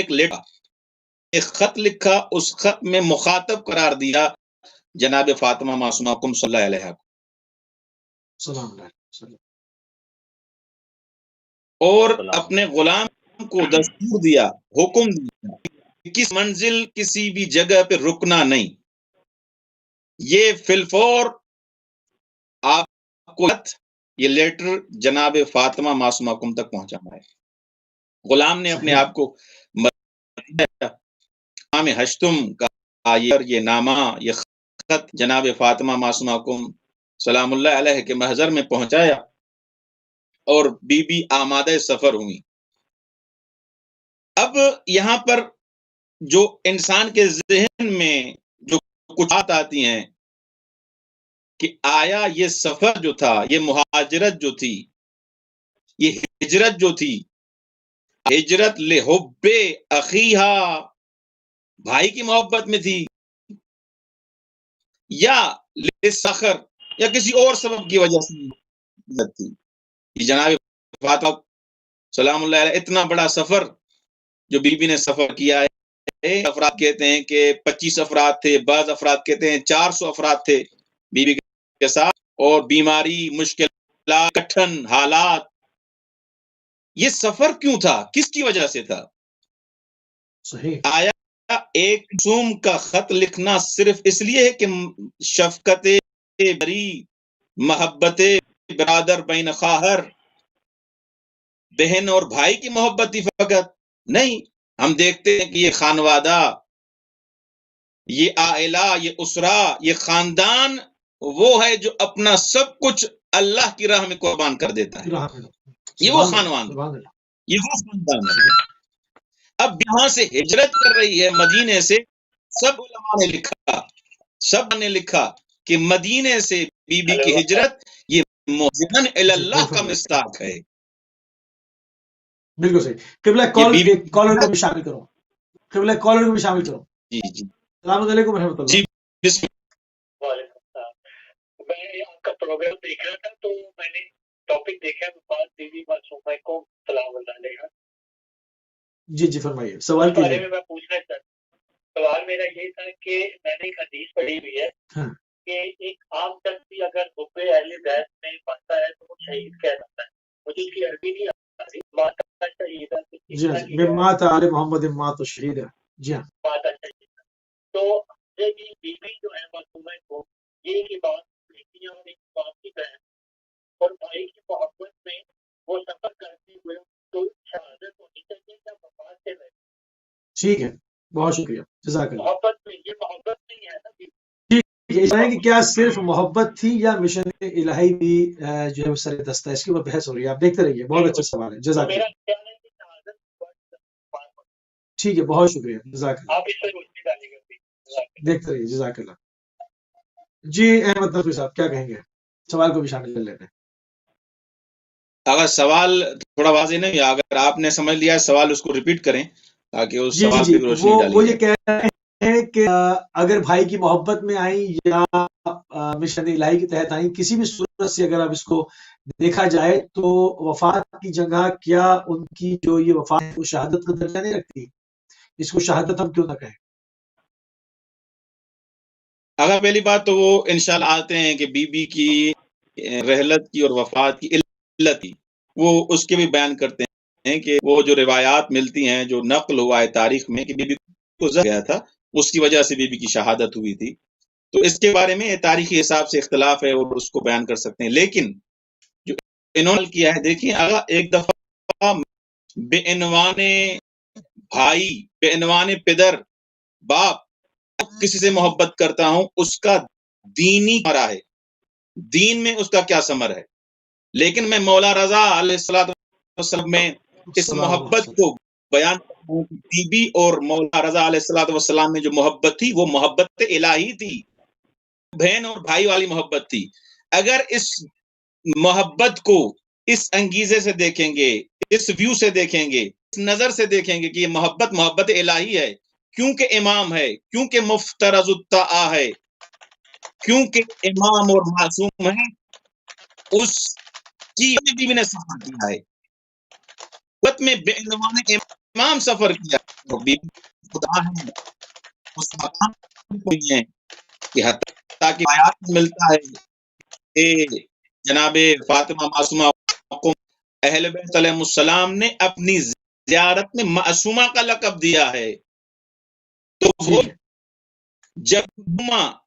ایک خط لکھا، اس خط میں مخاطب قرار دیا جناب فاطمہ معصومہ قم صلی اللہ علیہ اور اپنے غلام کو دستور دیا، حکم دیا کہ کس منزل کسی بھی جگہ پہ رکنا نہیں، یہ فی الفور آپ کو یہ لیٹر جناب فاطمہ معصومہ قم تک پہنچانا ہے۔ غلام نے اپنے آپ کو ہشتم کا یہ نامہ، یہ خط جناب فاطمہ معصومہ قم سلام اللہ علیہ کے محضر میں پہنچایا، اور بی بی آمادہ سفر ہوئی۔ اب یہاں پر جو انسان کے ذہن میں جو کچھ بات آتی ہیں کہ آیا یہ سفر جو تھا، یہ مہاجرت جو تھی، یہ ہجرت جو تھی، ہجرت لحب اخیہا، بھائی کی محبت میں تھی، یا لسخر، یا کسی اور سبب کی وجہ سے تھی؟ جناب فاطمہ سلام اللہ علیہ اتنا بڑا سفر جو بی بی نے سفر کیا ہے، افراد کہتے ہیں کہ 25 افراد تھے، بعض افراد کہتے ہیں 400 افراد تھے بی بی کے ساتھ، اور بیماری، مشکلات، کٹھن حالات۔ یہ سفر کیوں تھا؟ کس کی وجہ سے تھا؟ آیا ایک معصوم کا خط لکھنا صرف اس لیے ہے کہ شفقت بری، محبت برادر بین خواہر، بہن اور بھائی کی محبت ہی فقط نہیں؟ ہم دیکھتے ہیں کہ یہ خانوادہ یہ عائلہ، یہ اسرا، یہ خاندان وہ ہے جو اپنا سب کچھ اللہ کی راہ میں قربان کر دیتا ہے. یہ وہ خاندان، یہ وہ خاندان ہے. اب یہاں سے ہجرت کر رہی ہے مدینے سے. سب علماء نے لکھا کہ مدینے سے بی بی کی ہجرت یہ محسن اللہ کا مصداق ہے. بالکل صحیح. قبلہ کالر کو بھی شامل کرو. جی جی. السلام علیکم و رحمۃ اللہ. جی بسم وعلیکم السلام. میں آپ کا پروگرام دیکھ رہا تھا تو میں نے ٹاپک دیکھا وفات بی بی معصومہ کو سلام اللہ علیہا. جی فرمائیے. سوال کے بارے میں پوچھنا چاہتا ہوں. سوال میرا یہ تھا کہ میں نے ایک حدیث پڑھی ہوئی ہے کہ ایک عام شخص بھی اگر حب اہل بیت میں پڑھتا ہے تو وہ شہید کہہ جاتا ہے. مجھے اس کی عربی نہیں آتی. ماتا شہیدہ. جی میں مات علی محمد مات شہیدہ. جی ہاں. ماتا شہیدہ. تو یہ بی بی جو ہے معصومہ کو یہ کی بات بیٹیاں اور ایک باپ کی بہن اور بھائی کی محبت میں وہ سفر کرتے ہوئے تو شہادت ہونی چاہیے یا وفات سے رہے. ٹھیک ہے، بہت شکریہ، جزاک اللہ. محبت میں یہ محبت نہیں ہے نا. ٹھیک ہے کہ کیا صرف محبت تھی یا مشن الہی بھی جو ہے سر دستہ ہے، اس کی وہ بحث ہو رہی ہے. آپ دیکھتے رہیے، بہت اچھا سوال ہے. جزاک اللہ. ٹھیک ہے، بہت شکریہ، جزاک اللہ. آپ اس سے روشنی ڈالی گئی. دیکھتے رہیے، جزاک اللہ. جی احمد نقوی صاحب کیا کہیں گے؟ سوال کو بھی شامل کر لیتے ہیں. اگر سوال تھوڑا واضح نہیں، اگر آپ نے سمجھ لیا سوال اس کو ریپیٹ کریں تاکہ اس سوال پہ روشنی ڈالی وہ جائے. یہ کہہ رہے ہیں کہ اگر بھائی کی محبت میں آئیں یا مشن الہی کے تحت آئیں، کسی بھی صورت سے اگر اب اس کو دیکھا جائے تو وفات کی جگہ کیا ان کی جو یہ وفات ہے وہ شہادت کا درجہ نہیں رکھتی؟ اس کو شہادت ہم کیوں نہ کہیں؟ اگر پہلی بات تو وہ انشاءاللہ آتے ہیں کہ بی بی کی رحلت کی اور وفات کی علت کی، وہ اس کے بھی بیان کرتے ہیں کہ وہ جو روایات ملتی ہیں، جو نقل ہوا ہے تاریخ میں کہ بی بی کو زہر گیا تھا، اس کی وجہ سے بی بی کی شہادت ہوئی تھی. تو اس کے بارے میں تاریخی حساب سے اختلاف ہے اور اس کو بیان کر سکتے ہیں. لیکن جو انہوں نے کیا ہے، دیکھیں اگر ایک دفعہ بے عنوان بھائی، بے عنوان پدر، باپ کسی سے محبت کرتا ہوں، اس کا دینی مرا ہے، دین میں اس کا کیا ثمر ہے. لیکن میں مولا رضا علیہ السلام میں اس محبت کو بیان کرتا ہوں. بی بی اور مولا رضا علیہ السلام میں جو محبت تھی وہ محبت الہی تھی، بہن اور بھائی والی محبت تھی. اگر اس محبت کو اس انگیزے سے دیکھیں گے، اس ویو سے دیکھیں گے، اس نظر سے دیکھیں گے کہ یہ محبت الہی ہے، کیونکہ امام ہے، کیونکہ مفترض الطاعہ ہے، کیونکہ امام اور معصوم ہے، اس کی بیوی نے سفر کیا ہے. وقت میں بے عنوان امام سفر کیا، بی خدا ہے، اس مقام کوئی ہے کہ حتیٰ کہ آیات میں ملتا ہے کہ جناب فاطمہ معصومہ کو اہل بیت علیہ السلام نے اپنی زیارت میں معصومہ کا لقب دیا ہے. تو وہ جب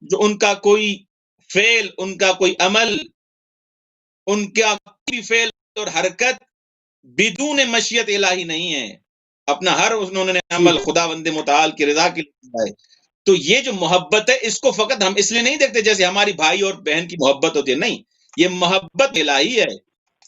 جو ان کا کوئی فعل، ان کا کوئی عمل، ان کا کوئی فعل اور حرکت بدون مشیت الہی نہیں ہے، اپنا ہر انہوں نے عمل خداوند متعال کی رضا کے لیے کیا ہے. تو یہ جو محبت ہے اس کو فقط ہم اس لیے نہیں دیکھتے جیسے ہماری بھائی اور بہن کی محبت ہوتی ہے، نہیں، یہ محبت الہی ہے.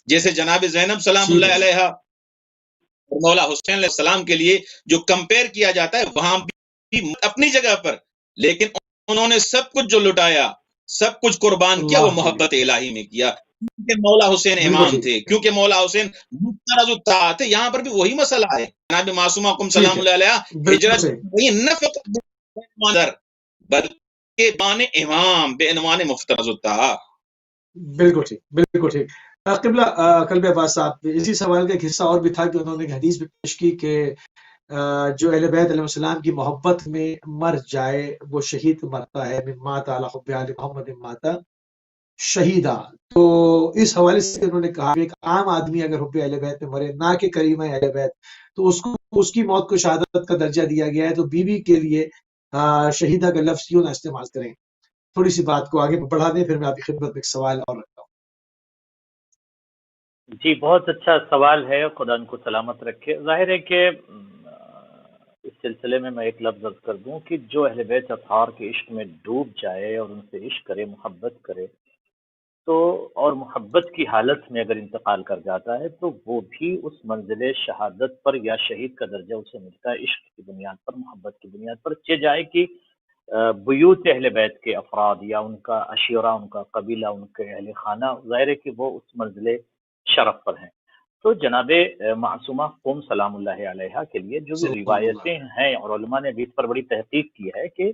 جیسے جناب زینب سلام اللہ علیہا اور مولا حسین علیہ السلام کے لیے جو کمپیئر کیا جاتا ہے وہاں بھی اپنی جگہ پر، لیکن انہوں نے سب کچھ جو لٹایا، سب کچھ قربان کیا، وہ محبت الہی میں کیا. کیونکہ مولا حسین امام تھے، کیونکہ مولا حسین مفترض الطاعہ تھے. یہاں پر بھی وہی مسئلہ ہے. جناب معصومہ کم سلام اللہ علیہ ہجرت نہ فقط بلکہ بان امام، بے عنوان مفترض الطاعہ. بالکل ٹھیک، بالکل ٹھیک. قبلہ قلب عباس صاحب، اسی سوال کا ایک حصہ اور بھی تھا کہ انہوں نے ایک حدیث بھی پیش کی کہ جو اہل بیت علیہ السلام کی محبت میں مر جائے وہ شہید مرتا ہے. من مات علی حب آل محمد مات شہیدہ. تو اس حوالے سے انہوں نے کہا کہ ایک عام آدمی اگر حب اہل بیت میں مرے، نہ کہ کریمہ اہل بیت، تو اس کی موت کو شہادت کا درجہ دیا گیا ہے. تو بیوی کے لیے شہیدہ کا لفظ کیوں نہ استعمال کریں؟ تھوڑی سی بات کو آگے بڑھا دیں، پھر میں آپ کی خدمت میں ایک سوال اور رکھتا ہوں. جی بہت اچھا سوال ہے، خدا ان کو سلامت رکھے. ظاہر ہے کہ اس سلسلے میں ایک لفظ عرض کر دوں کہ جو اہل بیت اطہار کے عشق میں ڈوب جائے اور ان سے عشق کرے، محبت کرے، تو اور محبت کی حالت میں اگر انتقال کر جاتا ہے تو وہ بھی اس منزل شہادت پر یا شہید کا درجہ اسے ملتا ہے، عشق کی بنیاد پر، محبت کی بنیاد پر، چہ جائے کہ بیوت اہل بیت کے افراد یا ان کا عشیرہ، ان کا قبیلہ، ان کے اہل خانہ، ظاہر ہے کہ وہ اس منزل شرف پر ہیں۔ تو جناب معصومہ قم سلام اللہ علیہا کے لیے جو بھی روایتیں ہیں، اور علماء نے بھی اس پر بڑی تحقیق کی ہے کہ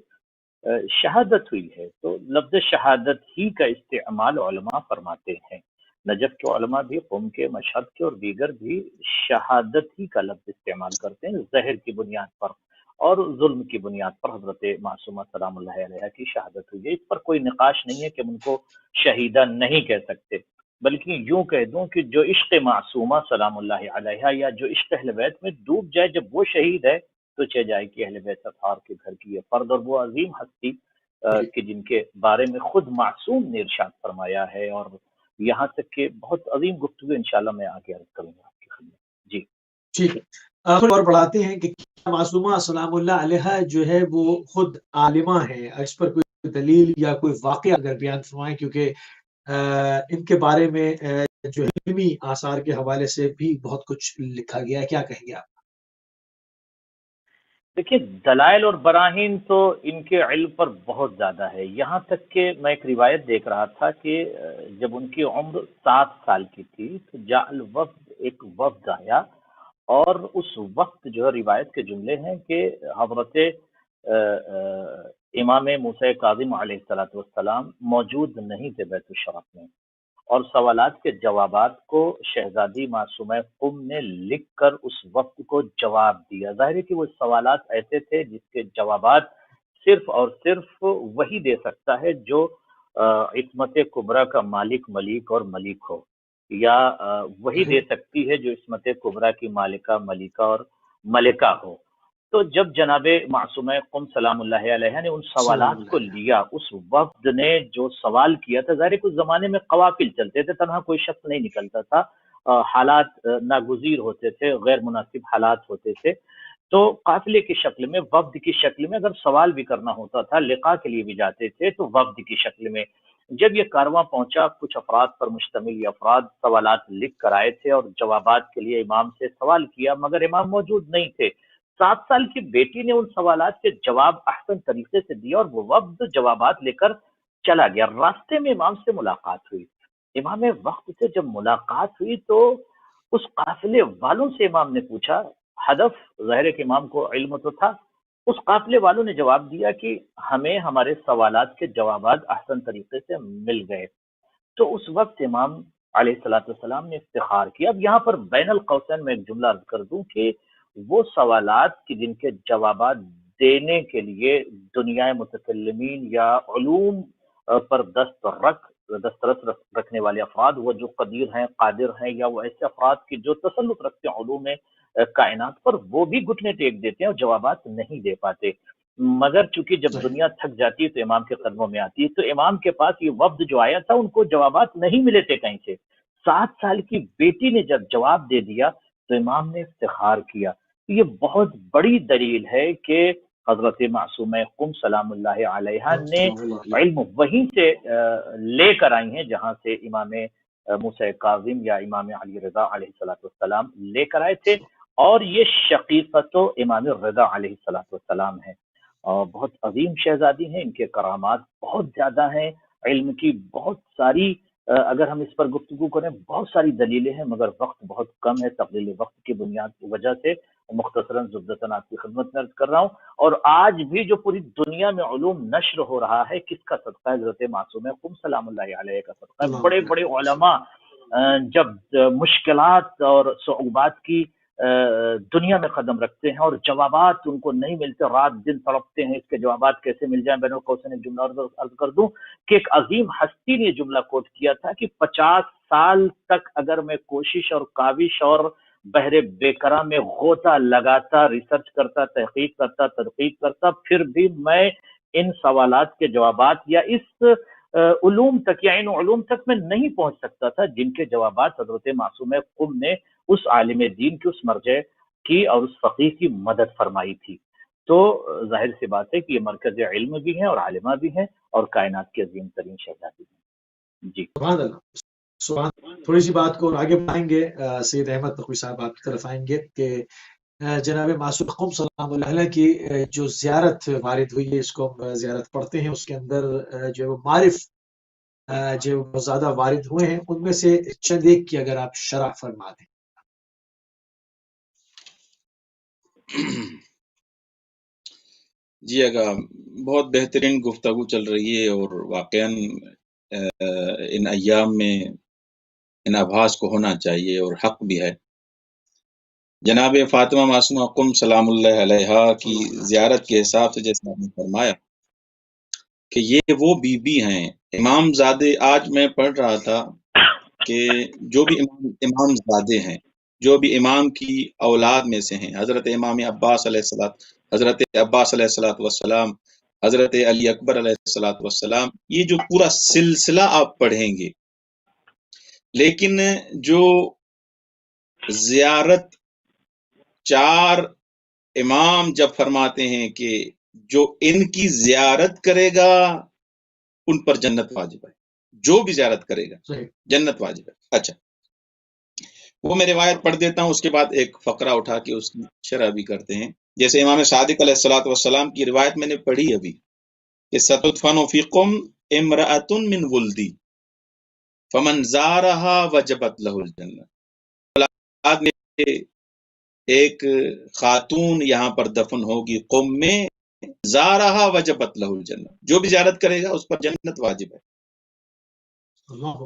شہادت ہوئی ہے، تو لفظ شہادت ہی کا استعمال علماء فرماتے ہیں۔ نجف کے علماء بھی، قم کے، مشہد کے اور دیگر بھی شہادت ہی کا لفظ استعمال کرتے ہیں، زہر کی بنیاد پر اور ظلم کی بنیاد پر حضرت معصومہ سلام اللہ علیہ کی شہادت ہوئی ہے۔ اس پر کوئی نقاش نہیں ہے کہ ہم ان کو شہیدہ نہیں کہہ سکتے، بلکہ یوں کہہ دوں کہ جو عشق معصومہ سلام اللہ علیہ یا جو عشق اہل بیت میں ڈوب جائے، جب وہ شہید ہے تو چہ جائے کہ اہل بیت اطہار کے گھر کی یہ فرد اور وہ عظیم ہستی کہ جن کے بارے میں خود معصوم نے ارشاد فرمایا ہے، اور یہاں تک کہ بہت عظیم گفتگو انشاءاللہ میں آگے عرض کروں گا آپ کی خدمت۔ جی ٹھیک ہے، اور بڑھاتے ہیں کہ معصومہ سلام اللہ علیہ جو ہے وہ خود عالمہ ہے، اس پر کوئی دلیل یا کوئی واقعہ اگر بیان فرمائیں، کیونکہ ان کے بارے میں جو علمی آثار کے حوالے سے بھی بہت کچھ لکھا گیا ہے، کیا کہیں گے آپ؟ دیکھیے، دلائل اور براہین تو ان کے علم پر بہت زیادہ ہے، یہاں تک کہ میں ایک روایت دیکھ رہا تھا کہ جب ان کی عمر 7 سال کی تھی تو جاء الوفد، ایک وفد آیا، اور اس وقت جو ہے روایت کے جملے ہیں کہ حضرت امام موسیٰ کاظم علیہ السلام موجود نہیں تھے بیت الشرف میں، اور سوالات کے جوابات کو شہزادی معصومہ قم نے لکھ کر اس وقت کو جواب دیا۔ ظاہر ہے کہ وہ سوالات ایسے تھے جس کے جوابات صرف اور صرف وہی دے سکتا ہے جو عصمت کبریٰ کا مالک ملیک اور ملیک ہو، یا وہی دے سکتی ہے جو عصمت کبریٰ کی مالکہ ملیکہ اور ملکہ ہو۔ تو جب جناب معصومہ قم سلام اللہ علیہ نے ان سوالات کو لیا، اس وفد نے جو سوال کیا تھا، ظاہر ہے کہ اس زمانے میں قوافل چلتے تھے، تنہا کوئی شخص نہیں نکلتا تھا، حالات ناگزیر ہوتے تھے، غیر مناسب حالات ہوتے تھے، تو قافلے کی شکل میں، وفد کی شکل میں اگر سوال بھی کرنا ہوتا تھا، لقاء کے لیے بھی جاتے تھے تو وفد کی شکل میں۔ جب یہ کارواں پہنچا، کچھ افراد پر مشتمل یہ افراد سوالات لکھ کر آئے تھے اور جوابات کے لیے امام سے سوال کیا، مگر امام موجود نہیں تھے۔ 7 سال کی بیٹی نے ان سوالات کے جواب احسن طریقے سے دیا اور وہ وفد جوابات لے کر چلا گیا۔ راستے میں امام سے ملاقات ہوئی، امام وقت سے جب ملاقات ہوئی تو اس قافلے والوں سے امام نے پوچھا، ہدف ظاہر ہے کہ امام کو علم تو تھا، اس قافلے والوں نے جواب دیا کہ ہمیں ہمارے سوالات کے جوابات احسن طریقے سے مل گئے۔ تو اس وقت امام علیہ السلام نے افتخار کیا۔ اب یہاں پر بین القوسین میں ایک جملہ عرض کر دوں کہ وہ سوالات کی جن کے جوابات دینے کے لیے دنیا متکلمین یا علوم پر دسترس رکھنے والے افراد، وہ جو قدیر ہیں، قادر ہیں، یا وہ ایسے افراد کی جو تسلط رکھتے ہیں علوم کائنات پر، وہ بھی گھٹنے ٹیک دیتے ہیں اور جوابات نہیں دے پاتے۔ مگر چونکہ جب دنیا تھک جاتی ہے تو امام کے قدموں میں آتی ہے، تو امام کے پاس یہ وفد جو آیا تھا ان کو جوابات نہیں ملے تھے کہیں سے۔ 7 سال کی بیٹی نے جب جواب دے دیا تو امام نے افتخار کیا۔ یہ بہت بڑی دلیل ہے کہ حضرت معصومہ قم سلام اللہ علیہ نے علم وہیں سے لے کر آئی ہیں جہاں سے امام موسیٰ کاظم یا امام علی رضا علیہ السلام لے کر آئے تھے، اور یہ شقیقت و امام رضا علیہ السلام ہے، اور بہت عظیم شہزادی ہیں، ان کے کرامات بہت زیادہ ہیں، علم کی بہت ساری، اگر ہم اس پر گفتگو کریں بہت ساری دلیلیں ہیں، مگر وقت بہت کم ہے، تقلیل وقت کی بنیاد کی وجہ سے مختصراً زبدتاً آپ کی خدمت میں عرض کر رہا ہوں۔ اور آج بھی جو پوری دنیا میں علوم نشر ہو رہا ہے، کس کا صدقہ ہے؟ حضرت معصومہ قم سلام اللہ علیہ کا صدقہ ہے۔ بڑے بڑے علماء جب مشکلات اور صعوبات کی دنیا میں قدم رکھتے ہیں اور جوابات ان کو نہیں ملتے، رات دن تڑپتے ہیں اس کے جوابات کیسے مل جائیں۔ بین القوسین ایک جملہ عرض کر دوں کہ ایک عظیم ہستی نے جملہ کوٹ کیا تھا کہ 50 سال تک اگر میں کوشش اور کاوش اور بحر بیکراں میں غوطہ لگاتا، ریسرچ کرتا، تحقیق کرتا، تدقیق کرتا، پھر بھی میں ان سوالات کے جوابات یا اس علوم تک یا ان علوم تک میں نہیں پہنچ سکتا تھا جن کے جوابات حضرت معصومہ قم نے اس عالم دین کی، اس مرجع کی اور اس فقیہ کی مدد فرمائی تھی۔ تو ظاہر سی بات ہے کہ یہ مرکز علم بھی ہے اور عالمہ بھی ہے اور کائنات کے عظیم ترین شہزادی ہیں. جی سبحان اللہ. سبحان. تھوڑی سی بات کو اور آگے بڑھائیں گے. سید احمد نقوی صاحب آپ کی طرف آئیں گے کہ جناب معصوم قم سلام اللہ علیہ کی جو زیارت وارد ہوئی ہے، اس کو ہم زیارت پڑھتے ہیں، اس کے اندر جو معارف جو زیادہ وارد ہوئے ہیں ان میں سے چند ایک کی اگر آپ شرح فرما دیں. جی اگر بہت بہترین گفتگو چل رہی ہے اور واقعاً ان ایام میں ان آبھاس کو ہونا چاہیے اور حق بھی ہے. جناب فاطمہ معصومہ قم سلام اللہ علیہا کی زیارت کے حساب سے جیسے آپ نے فرمایا کہ یہ وہ بی بی ہیں امام زادے. آج میں پڑھ رہا تھا کہ جو بھی امام زادے ہیں، جو بھی امام کی اولاد میں سے ہیں، حضرت امام عباس علیہ السلام، حضرت عباس علیہ السلام والسلام، حضرت علی اکبر علیہ السلام والسلام، یہ جو پورا سلسلہ آپ پڑھیں گے، لیکن جو زیارت چار امام جب فرماتے ہیں کہ جو ان کی زیارت کرے گا ان پر جنت واجب ہے، جو بھی زیارت کرے گا جنت واجب ہے. اچھا، وہ میں روایت پڑھ دیتا ہوں، اس کے بعد ایک فقرہ اٹھا کے اس کی شرح بھی کرتے ہیں. جیسے امام صادق علیہ الصلوۃ والسلام کی روایت میں نے پڑھی ابھی کہ ستدفن فیکم امرأۃ من ولدی فمن زارها وجبت له الجنہ. اولاد میں ایک خاتون یہاں پر دفن ہوگی قوم میں، زارها وجبت له الجنہ، جو بھی زیارت کرے گا اس پر جنت واجب ہے.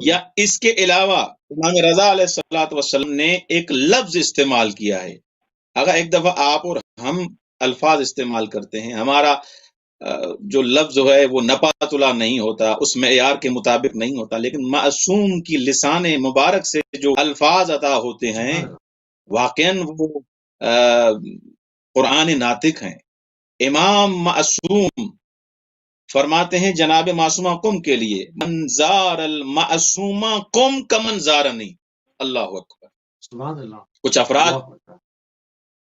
یا اس کے علاوہ امام رضا علیہ الصلوۃ والسلام نے ایک لفظ استعمال کیا ہے. اگر ایک دفعہ آپ اور ہم الفاظ استعمال کرتے ہیں، ہمارا جو لفظ ہے وہ نپاتلا نہیں ہوتا، اس معیار کے مطابق نہیں ہوتا، لیکن معصوم کی لسان مبارک سے جو الفاظ عطا ہوتے ہیں واقعاً وہ قرآن ناطق ہیں. امام معصوم فرماتے ہیں جناب معصومہ قم کے لیے، منظار المعصومہ قم کمن زارنی. اللہ اکبر. سبحان اللہ. کچھ افراد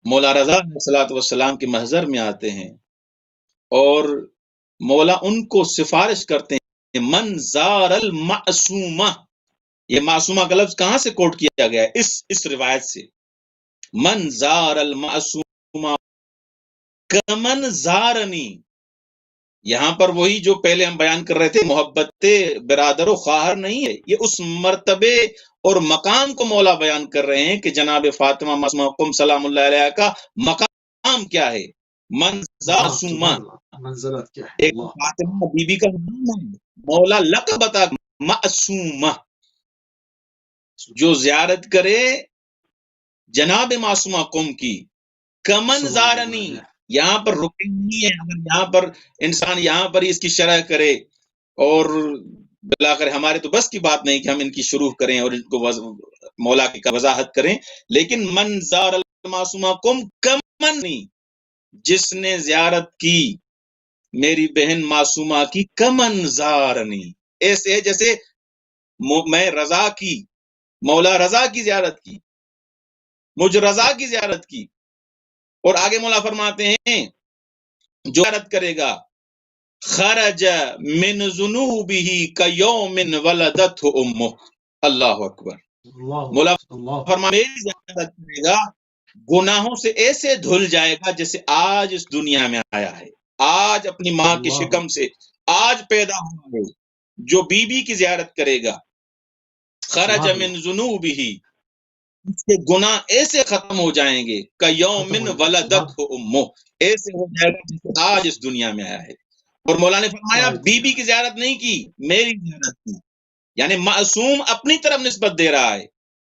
مولا رضا علیہ الصلوۃ والسلام کے محضر میں آتے ہیں اور مولا ان کو سفارش کرتے ہیں منظار المعصومہ. یہ معصومہ کا لفظ کہاں سے کوٹ کیا گیا ہے؟ اس روایت سے، منظار المعصومہ کمن زارنی. یہاں پر وہی جو پہلے ہم بیان کر رہے تھے، محبت برادر و خواہر نہیں ہے، یہ اس مرتبے اور مقام کو مولا بیان کر رہے ہیں کہ جناب فاطمہ معصومہ قم سلام اللہ علیہ کا مقام کیا ہے. منظاسومہ منزلت کیا ہے؟ ایک فاطمہ بی بی کا نام ہے، مولا لقب عطا معصومہ. جو زیارت کرے جناب معصومہ قم کی، کمن زارنی، یہاں پر رکے نہیں ہے. اگر یہاں پر انسان یہاں پر اس کی شرح کرے اور بلاخر ہمارے تو بس کی بات نہیں کہ ہم ان کی شروع کریں اور ان کو مولا کی وضاحت کریں، لیکن منظار المعصومہ قم کمن نہیں، جس نے زیارت کی میری بہن معصومہ کی، کمن زارنی، ایسے جیسے میں رضا کی، مولا رضا کی زیارت کی، مجھ رضا کی زیارت کی. اور آگے مولا فرماتے ہیں جو زیارت کرے گا خرج من ذنوبہ کیوم ولدتہ امہ. اللہ اکبر. مولا فرماتے ہیں زیارت کرے گا گناہوں سے ایسے دھل جائے گا جیسے آج اس دنیا میں آیا ہے، آج اپنی ماں کی شکم سے آج پیدا ہوا ہے. جو بی بی کی زیارت کرے گا خرج من ذنوبہ، اس کے گناہ ایسے ختم ہو جائیں گے کیوم ولدتہ امہ، ایسے ہو جائے گا جیسے آج اس دنیا میں آیا ہے. اور مولا نے فرمایا بی بی کی زیارت نہیں کی، میری زیارت کی. یعنی معصوم اپنی طرف نسبت دے رہا ہے،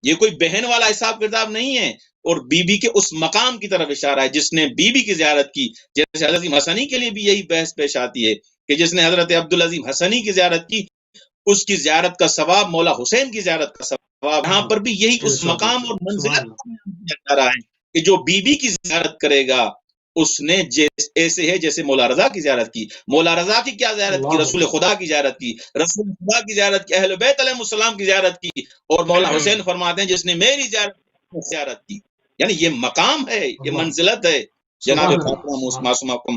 یہ کوئی بہن والا حساب کتاب نہیں ہے، اور بی بی کے اس مقام کی طرف اشارہ ہے جس نے بی بی کی زیارت کی. جیسے حضرت حسنی کے لیے بھی یہی بحث پیش آتی ہے کہ جس نے حضرت عبدالعظیم حسنی کی زیارت کی، اس کی زیارت کا ثواب مولا حسین کی زیارت کا ثواب. یہاں پر بھی یہی اس مقام اور منزلت کیا جا رہا ہے کہ جو بی بی کی زیارت کرے گا اس نے ایسے ہے جیسے مولا رضا کی زیارت کی. مولا رضا کی کیا زیارت کی؟ رسول خدا کی زیارت کی، رسول خدا کی زیارت کی، اہل بیت علیہ السلام کی زیارت کی. اور مولا حسین فرماتے ہیں جس نے میری زیارت کی. یعنی یہ مقام ہے، یہ منزلت ہے جناب سبحان فاطمہ اللہ معصومہ کو.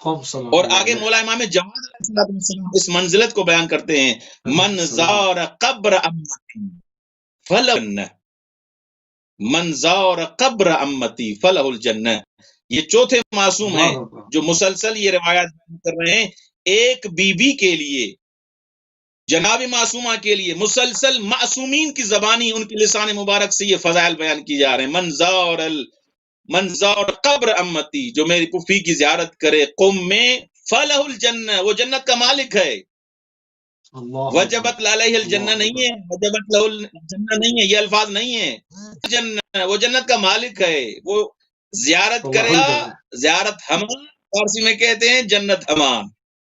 قوم صلی اور اللہ آگے علیہ مولا امام جواد علیہ السلام اس منزلت کو بیان کرتے ہیں، من زار قبر امتی فلہ الجنہ، من زار قبر امتی فلہ الجنہ. یہ چوتھے معصوم ہیں جو مسلسل یہ روایات بیان کر رہے ہیں. ایک بی بی کے لیے، جناب معصومہ کے لیے مسلسل معصومین کی زبانی، ان کے لسان مبارک سے یہ فضائل بیان کی جا رہے ہیں. من زار قبر امتی، جو میری پھوپھی کی زیارت کرے قم میں، فلہ الجنہ، وہ جنت کا مالک ہے. وجبت علیہ الجنہ نہیں ہے، وجبت لہ الجنہ نہیں ہے، یہ الفاظ نہیں ہیں. جنہ، وہ جنت کا مالک ہے. وہ زیارت کرے گا، زیارت ہمان فارسی میں کہتے ہیں جنت ہمان،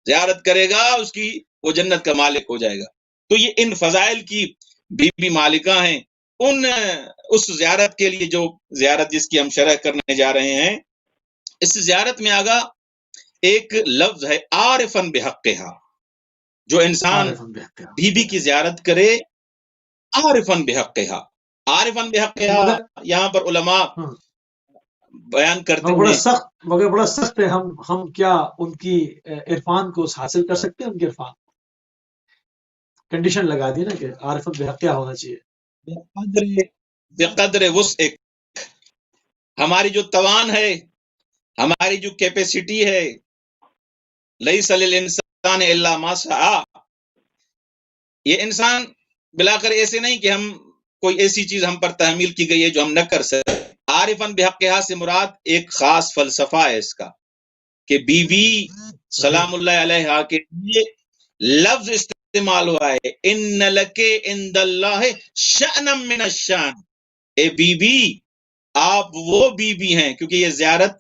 زیارت کرے گا اس کی، وہ جنت کا مالک ہو جائے گا. تو یہ ان فضائل کی بی بی مالکہ ہیں. اس زیارت کے لیے، جو زیارت جس کی ہم شرح کرنے جا رہے ہیں، اس زیارت میں آگا ایک لفظ ہے عارفن بحقہا. جو انسان بی بی کی زیارت کرے عارفن بحقہا، عارفن بحقہا یہاں پر علماء بیان کرتے ہیں مگر بڑا سخت ہے. ہم کیا ان کی عرفان کو حاصل کر سکتے ہیں؟ ان کے عرفان کنڈیشن لگا دی نا کہ عارفن بحقہ ہونا چاہیے. بقدر وسعک، ہماری جو توان ہے، ہماری جو کیپیسٹی ہے، لیس للانسان الا ما سعی. یہ انسان بلاخر ایسے نہیں کہ ہم کوئی ایسی چیز ہم پر تحمیل کی گئی ہے جو ہم نہ کر سکتے. عارفن بحقہا سے مراد ایک خاص فلسفہ ہے اس کا، کہ بی بی سلام اللہ علیہا کے لیے لفظ استعمال ہوا ہے ان لک عند اللہ شأنا من الشان. اے بی بی، آپ وہ بی بی ہیں، کیونکہ یہ زیارت،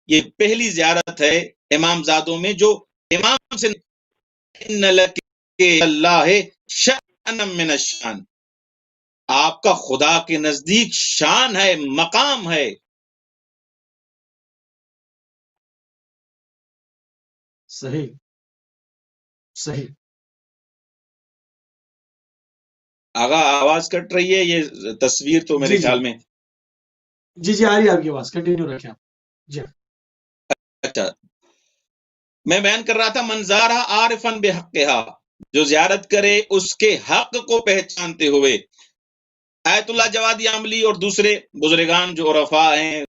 یہ پہلی زیارت ہے امام زادوں میں جو امام سے، ان لک اللہ شأنا من الشان، آپ کا خدا کے نزدیک شان ہے، مقام ہے. صحیح صحیح. آغا آواز کٹ رہی ہے، یہ تصویر تو میرے خیال میں جی آ رہی ہے آپ کی آواز، کنٹینیو رکھیں آپ. جی اچھا، میں بیان کر رہا تھا منظارہ عارفن بحقہا، جو زیارت کرے اس کے حق کو پہچانتے ہوئے. آیت اللہ جوادی عاملی اور دوسرے بزرگان جو عرفاء ہیں،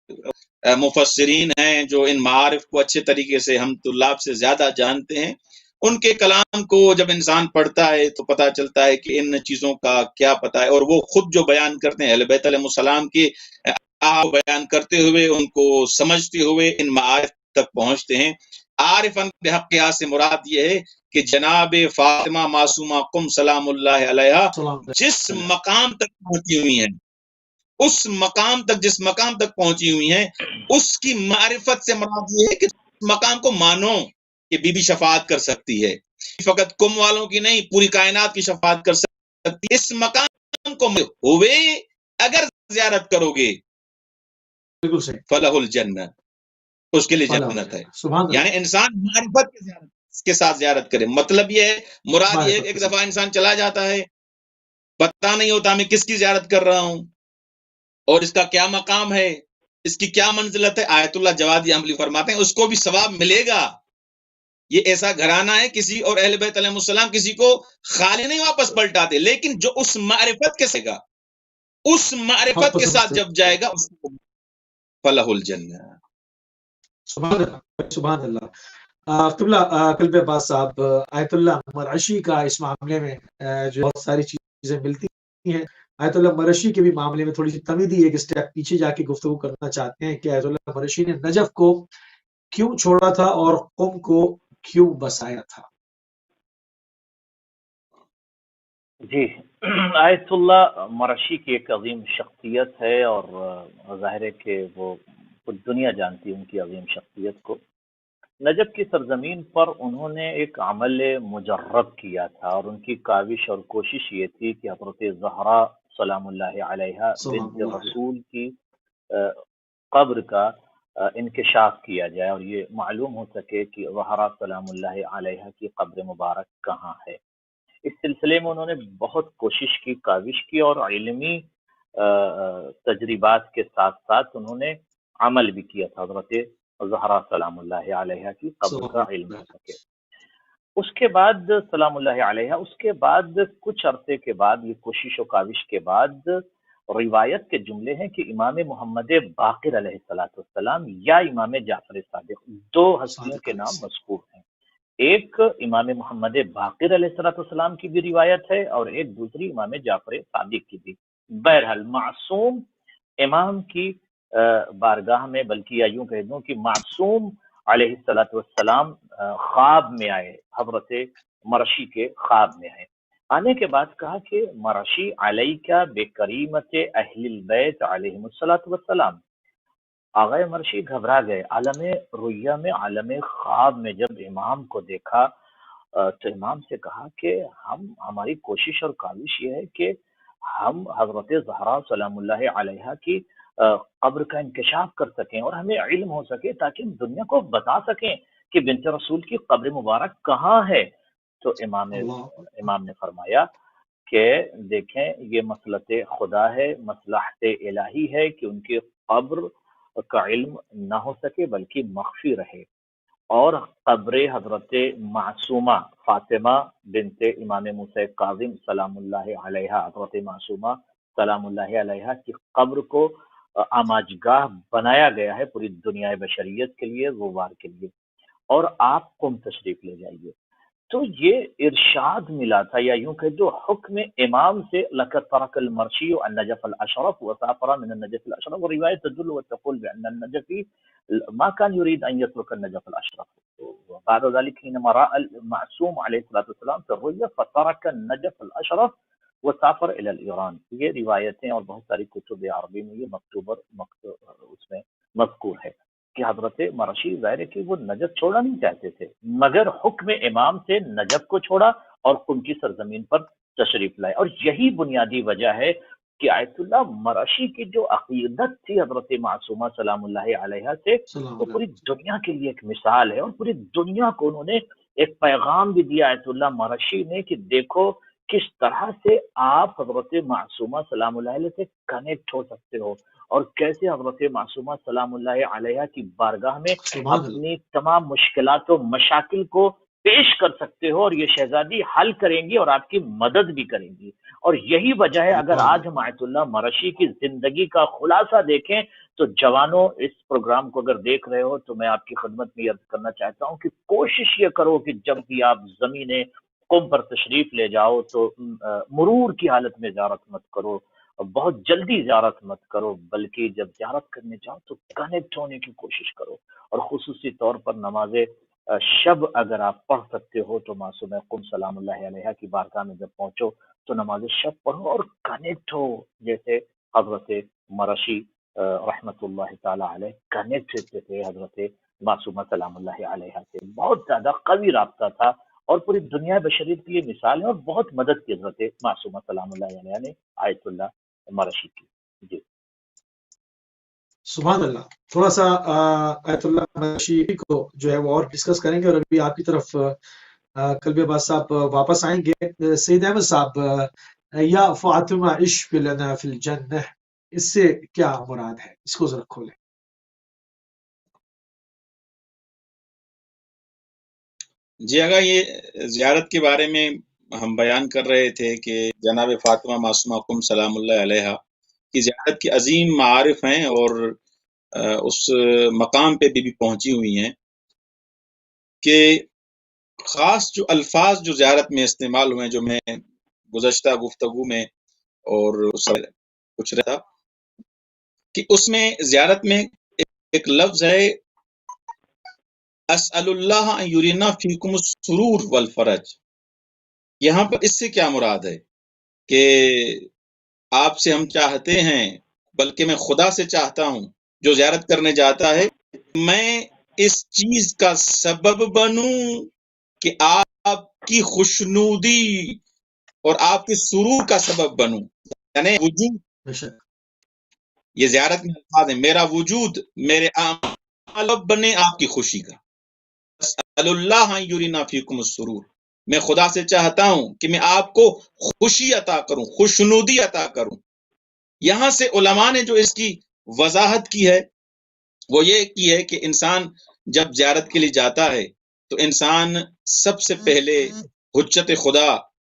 مفسرین ہیں، جو ان معارف کو اچھے طریقے سے ہم طلاب سے زیادہ جانتے ہیں، ان کے کلام کو جب انسان پڑھتا ہے تو پتہ چلتا ہے کہ ان چیزوں کا کیا پتہ ہے. اور وہ خود جو بیان کرتے ہیں اہل بیت علیہ السلام کے بیان کرتے ہوئے، ان کو سمجھتے ہوئے ان معارف تک پہنچتے ہیں. عارفن بحقہا سے مراد یہ ہے کہ جناب فاطمہ معصومہ قم سلام اللہ علیہا جس مقام تک پہنچی ہوئی ہیں، اس مقام تک، جس مقام تک پہنچی ہوئی ہیں، اس کی معرفت سے مراد یہ ہے کہ مقام کو مانو کہ بی بی شفاعت کر سکتی ہے. فقط کم والوں کی نہیں، پوری کائنات کی شفاعت کر سکتی ہے. اس مقام کو ہوئے اگر زیارت کرو گے بالکل صحیح، فلہ الجنہ، اس کے لیے جنت ہے. یعنی انسان معرفت کے ساتھ زیارت کرے. مطلب یہ ہے، مراد یہ ہے کہ ایک دفعہ انسان چلا جاتا ہے، پتہ نہیں ہوتا میں کس کی زیارت کر رہا ہوں اور اس کا کیا مقام ہے، اس کی کیا منزلت ہے. آیت اللہ جوادی عملی فرماتے ہیں اس کو بھی ثواب ملے گا. یہ ایسا گھرانہ ہے، کسی اور اہل بیت علیہ السلام کسی کو خالی نہیں واپس پلٹاتے، لیکن جو اس معرفت کے سگا، اس معرفت کے ساتھ جب جائے گا اس کو فلہ الجنہ. سبحان اللہ سبحان اللہ. قبلہ قلب عباس صاحب، آیت اللہ مرعشی کا اس معاملے میں جو بہت ساری چیزیں ملتی ہیں، آیت اللہ مرعشی کے بھی معاملے میں تھوڑی سی تمیدی ایک اسٹیپ پیچھے جا کے گفتگو کرنا چاہتے ہیں کہ آیت اللہ مرعشی نے نجف کو کیوں چھوڑا تھا اور قم کو کیوں بسایا تھا؟ جی، آیت اللہ مرعشی کی ایک عظیم شخصیت ہے، اور ظاہر ہے کہ وہ پوری دنیا جانتی ہے ان کی عظیم شخصیت کو. نجف کی سرزمین پر انہوں نے ایک عمل مجرب کیا تھا، اور ان کی کاوش اور کوشش یہ تھی کہ حضرت زہرا سلام اللہ علیہا بنت رسول کی قبر کا انکشاف کیا جائے اور یہ معلوم ہو سکے کہ زہرا سلام اللہ علیہا کی قبر مبارک کہاں ہے. اس سلسلے میں انہوں نے بہت کوشش کی، کاوش کی، اور علمی تجربات کے ساتھ ساتھ انہوں نے عمل بھی کیا تھا حضرت زہرا سلام اللہ علیہ کی قبر کا علم ہو سکے۔ اس کے بعد سلام اللہ علیہ، اس کے بعد کچھ عرصے کے بعد، یہ کوشش و کاوش کے بعد، روایت کے جملے ہیں کہ امام محمد باقر علیہ السلام یا امام جعفر صادق، دو ہستیوں کے نام مذکور ہیں۔ ایک امام محمد باقر علیہ السلام کی بھی روایت ہے اور ایک دوسری امام جعفر صادق کی بھی۔ بہرحال معصوم امام کی بارگاہ میں، بلکہ یا یوں کہہ دوں کہ معصوم علیہ السلام خواب میں آئے، حضرت مرشی کے خواب میں آئے۔ آنے کے بعد کہا کہ مرشی علیکہ بکریمت اہل البیت علیہم السلام۔ آغا مرشی گھبرا گئے، عالم رؤیا میں، عالم خواب میں جب امام کو دیکھا تو امام سے کہا کہ ہماری کوشش اور کاوش یہ ہے کہ ہم حضرت زہرا سلام اللہ علیہ کی قبر کا انکشاف کر سکیں اور ہمیں علم ہو سکے تاکہ ہم دنیا کو بتا سکیں کہ بنت رسول کی قبر مبارک کہاں ہے۔ تو امام نے فرمایا کہ دیکھیں یہ مصلحت خدا ہے، مصلحت الہی ہے کہ ان کی قبر کا علم نہ ہو سکے بلکہ مخفی رہے، اور قبر حضرت معصومہ فاطمہ بنت امام موسیٰ کاظم سلام اللہ علیہ، حضرت معصومہ سلام اللہ علیہ کی قبر کو آماجگاہ بنایا گیا ہے پوری دنیا بشریت کے لیے، غبار کے لیے، اور آپ قم تشریف لے جائیے۔ تو یہ ارشاد ملا تھا، یا یوں کہ جو حکم امام سے لقد ترک المرشی النجف الاشرف وسافر من النجف الاشرف، روایت تدل وتقول بان النجفی ما كان يريد ان يترك النجف الاشرف، وبعد ذلك حينما راى المعصوم عليه الصلاه والسلام في الرؤيا فترك النجف الاشرف وسافر الى ایران۔ یہ روایتیں اور بہت ساری کتب عربی میں یہ مکتوب اس میں مذکور ہے کہ حضرت مرشی ظاہر ہے کہ وہ نجف چھوڑنا نہیں چاہتے تھے، مگر حکم امام سے نجف کو چھوڑا اور قم کی سرزمین پر تشریف لائے۔ اور یہی بنیادی وجہ ہے کہ آیت اللہ مرشی کی جو عقیدت تھی حضرت معصومہ سلام اللہ علیہ سے، وہ پوری دنیا کے لیے ایک مثال ہے، اور پوری دنیا کو انہوں نے ایک پیغام بھی دیا آیت اللہ مرشی نے کہ دیکھو کس طرح سے آپ حضرت معصومہ سلام اللہ علیہ سے کنیکٹ ہو سکتے ہو، اور کیسے حضرت معصومہ سلام اللہ علیہ کی بارگاہ میں اپنی تمام مشکلات و مشاکل کو پیش کر سکتے ہو، اور یہ شہزادی حل کریں گی اور آپ کی مدد بھی کریں گی۔ اور یہی وجہ ہے، اگر آج ہم آیت اللہ مرشی کی زندگی کا خلاصہ دیکھیں تو جوانوں اس پروگرام کو اگر دیکھ رہے ہو تو میں آپ کی خدمت میں عرض کرنا چاہتا ہوں کہ کوشش یہ کرو کہ جب بھی آپ زمین قم پر تشریف لے جاؤ تو مرور کی حالت میں زیارت مت کرو، بہت جلدی زیارت مت کرو، بلکہ جب زیارت کرنے جاؤ تو کنیکٹ ہونے کی کوشش کرو، اور خصوصی طور پر نماز شب اگر آپ پڑھ سکتے ہو تو معصوم قم سلام اللہ علیہ کی بارگاہ میں جب پہنچو تو نماز شب پڑھو اور کنیکٹ ہو، جیسے حضرت مرشی رحمت اللہ تعالی علیہ کنیکٹ تھے حضرت معصومہ سلام اللہ علیہ سے، بہت زیادہ قوی رابطہ تھا، اور پوری دنیا بشریت کی یہ مثال ہے، اور بہت مدد کی حضرت معصومہ سلام اللہ علیہ نے آیت اللہ مرشی کی۔ جی سبحان اللہ۔ تھوڑا سا آیت اللہ مرشی کو جو ہے وہ اور ڈسکس کریں گے، اور ابھی آپ کی طرف قلبی عباس صاحب واپس آئیں گے۔ سید احمد صاحب، یا فاطمہ عشق لنا فی الجنہ، اس سے کیا مراد ہے؟ اس کو ذرا کھولیں۔ جی اگر یہ زیارت کے بارے میں ہم بیان کر رہے تھے کہ جناب فاطمہ معصومہ قم سلام اللہ علیہ کی زیارت کی عظیم معارف ہیں، اور اس مقام پہ بھی پہنچی ہوئی ہیں کہ خاص جو الفاظ جو زیارت میں استعمال ہوئے، جو میں گزشتہ گفتگو میں اور کچھ رہا کہ اس میں زیارت میں ایک لفظ ہے اسأل اللہ ان یرینا فیکم السرور والفرج۔ یہاں پر اس سے کیا مراد ہے کہ آپ سے ہم چاہتے ہیں، بلکہ میں خدا سے چاہتا ہوں جو زیارت کرنے جاتا ہے، میں اس چیز کا سبب بنوں کہ آپ کی خوشنودی اور آپ کے سرور کا سبب بنوں، یعنی وجود، یہ زیارت میں الفاظ ہیں، میرا وجود میرے اعمال بنے آپ کی خوشی کا۔ اسأل اللہ ان یرینا فیکم السرور، میں خدا سے چاہتا ہوں کہ میں آپ کو خوشی عطا کروں، خوشنودی عطا کروں۔ یہاں سے علماء نے جو اس کی وضاحت کی ہے وہ یہ کی ہے کہ انسان جب زیارت کے لیے جاتا ہے تو انسان سب سے پہلے حجت خدا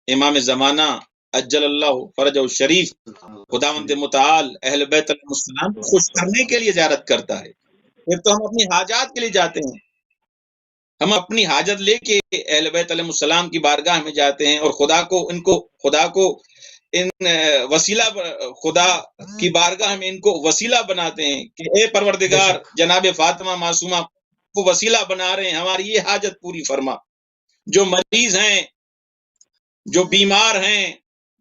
امام زمانہ اجل اللہ فرج الشریف خداوند متعال اہل بیت علیہ السلام کو خوش کرنے کے لیے زیارت کرتا ہے. پھر تو ہم اپنی حاجات کے لیے جاتے ہیں، ہم اپنی حاجت لے کے اہل بیت علیہ السلام کی بارگاہ میں جاتے ہیں اور خدا کو ان وسیلہ خدا کی بارگاہ میں ان کو وسیلہ بناتے ہیں کہ اے پروردگار جناب فاطمہ معصومہ کو وسیلہ بنا رہے ہیں، ہماری یہ حاجت پوری فرما. جو مریض ہیں، جو بیمار ہیں،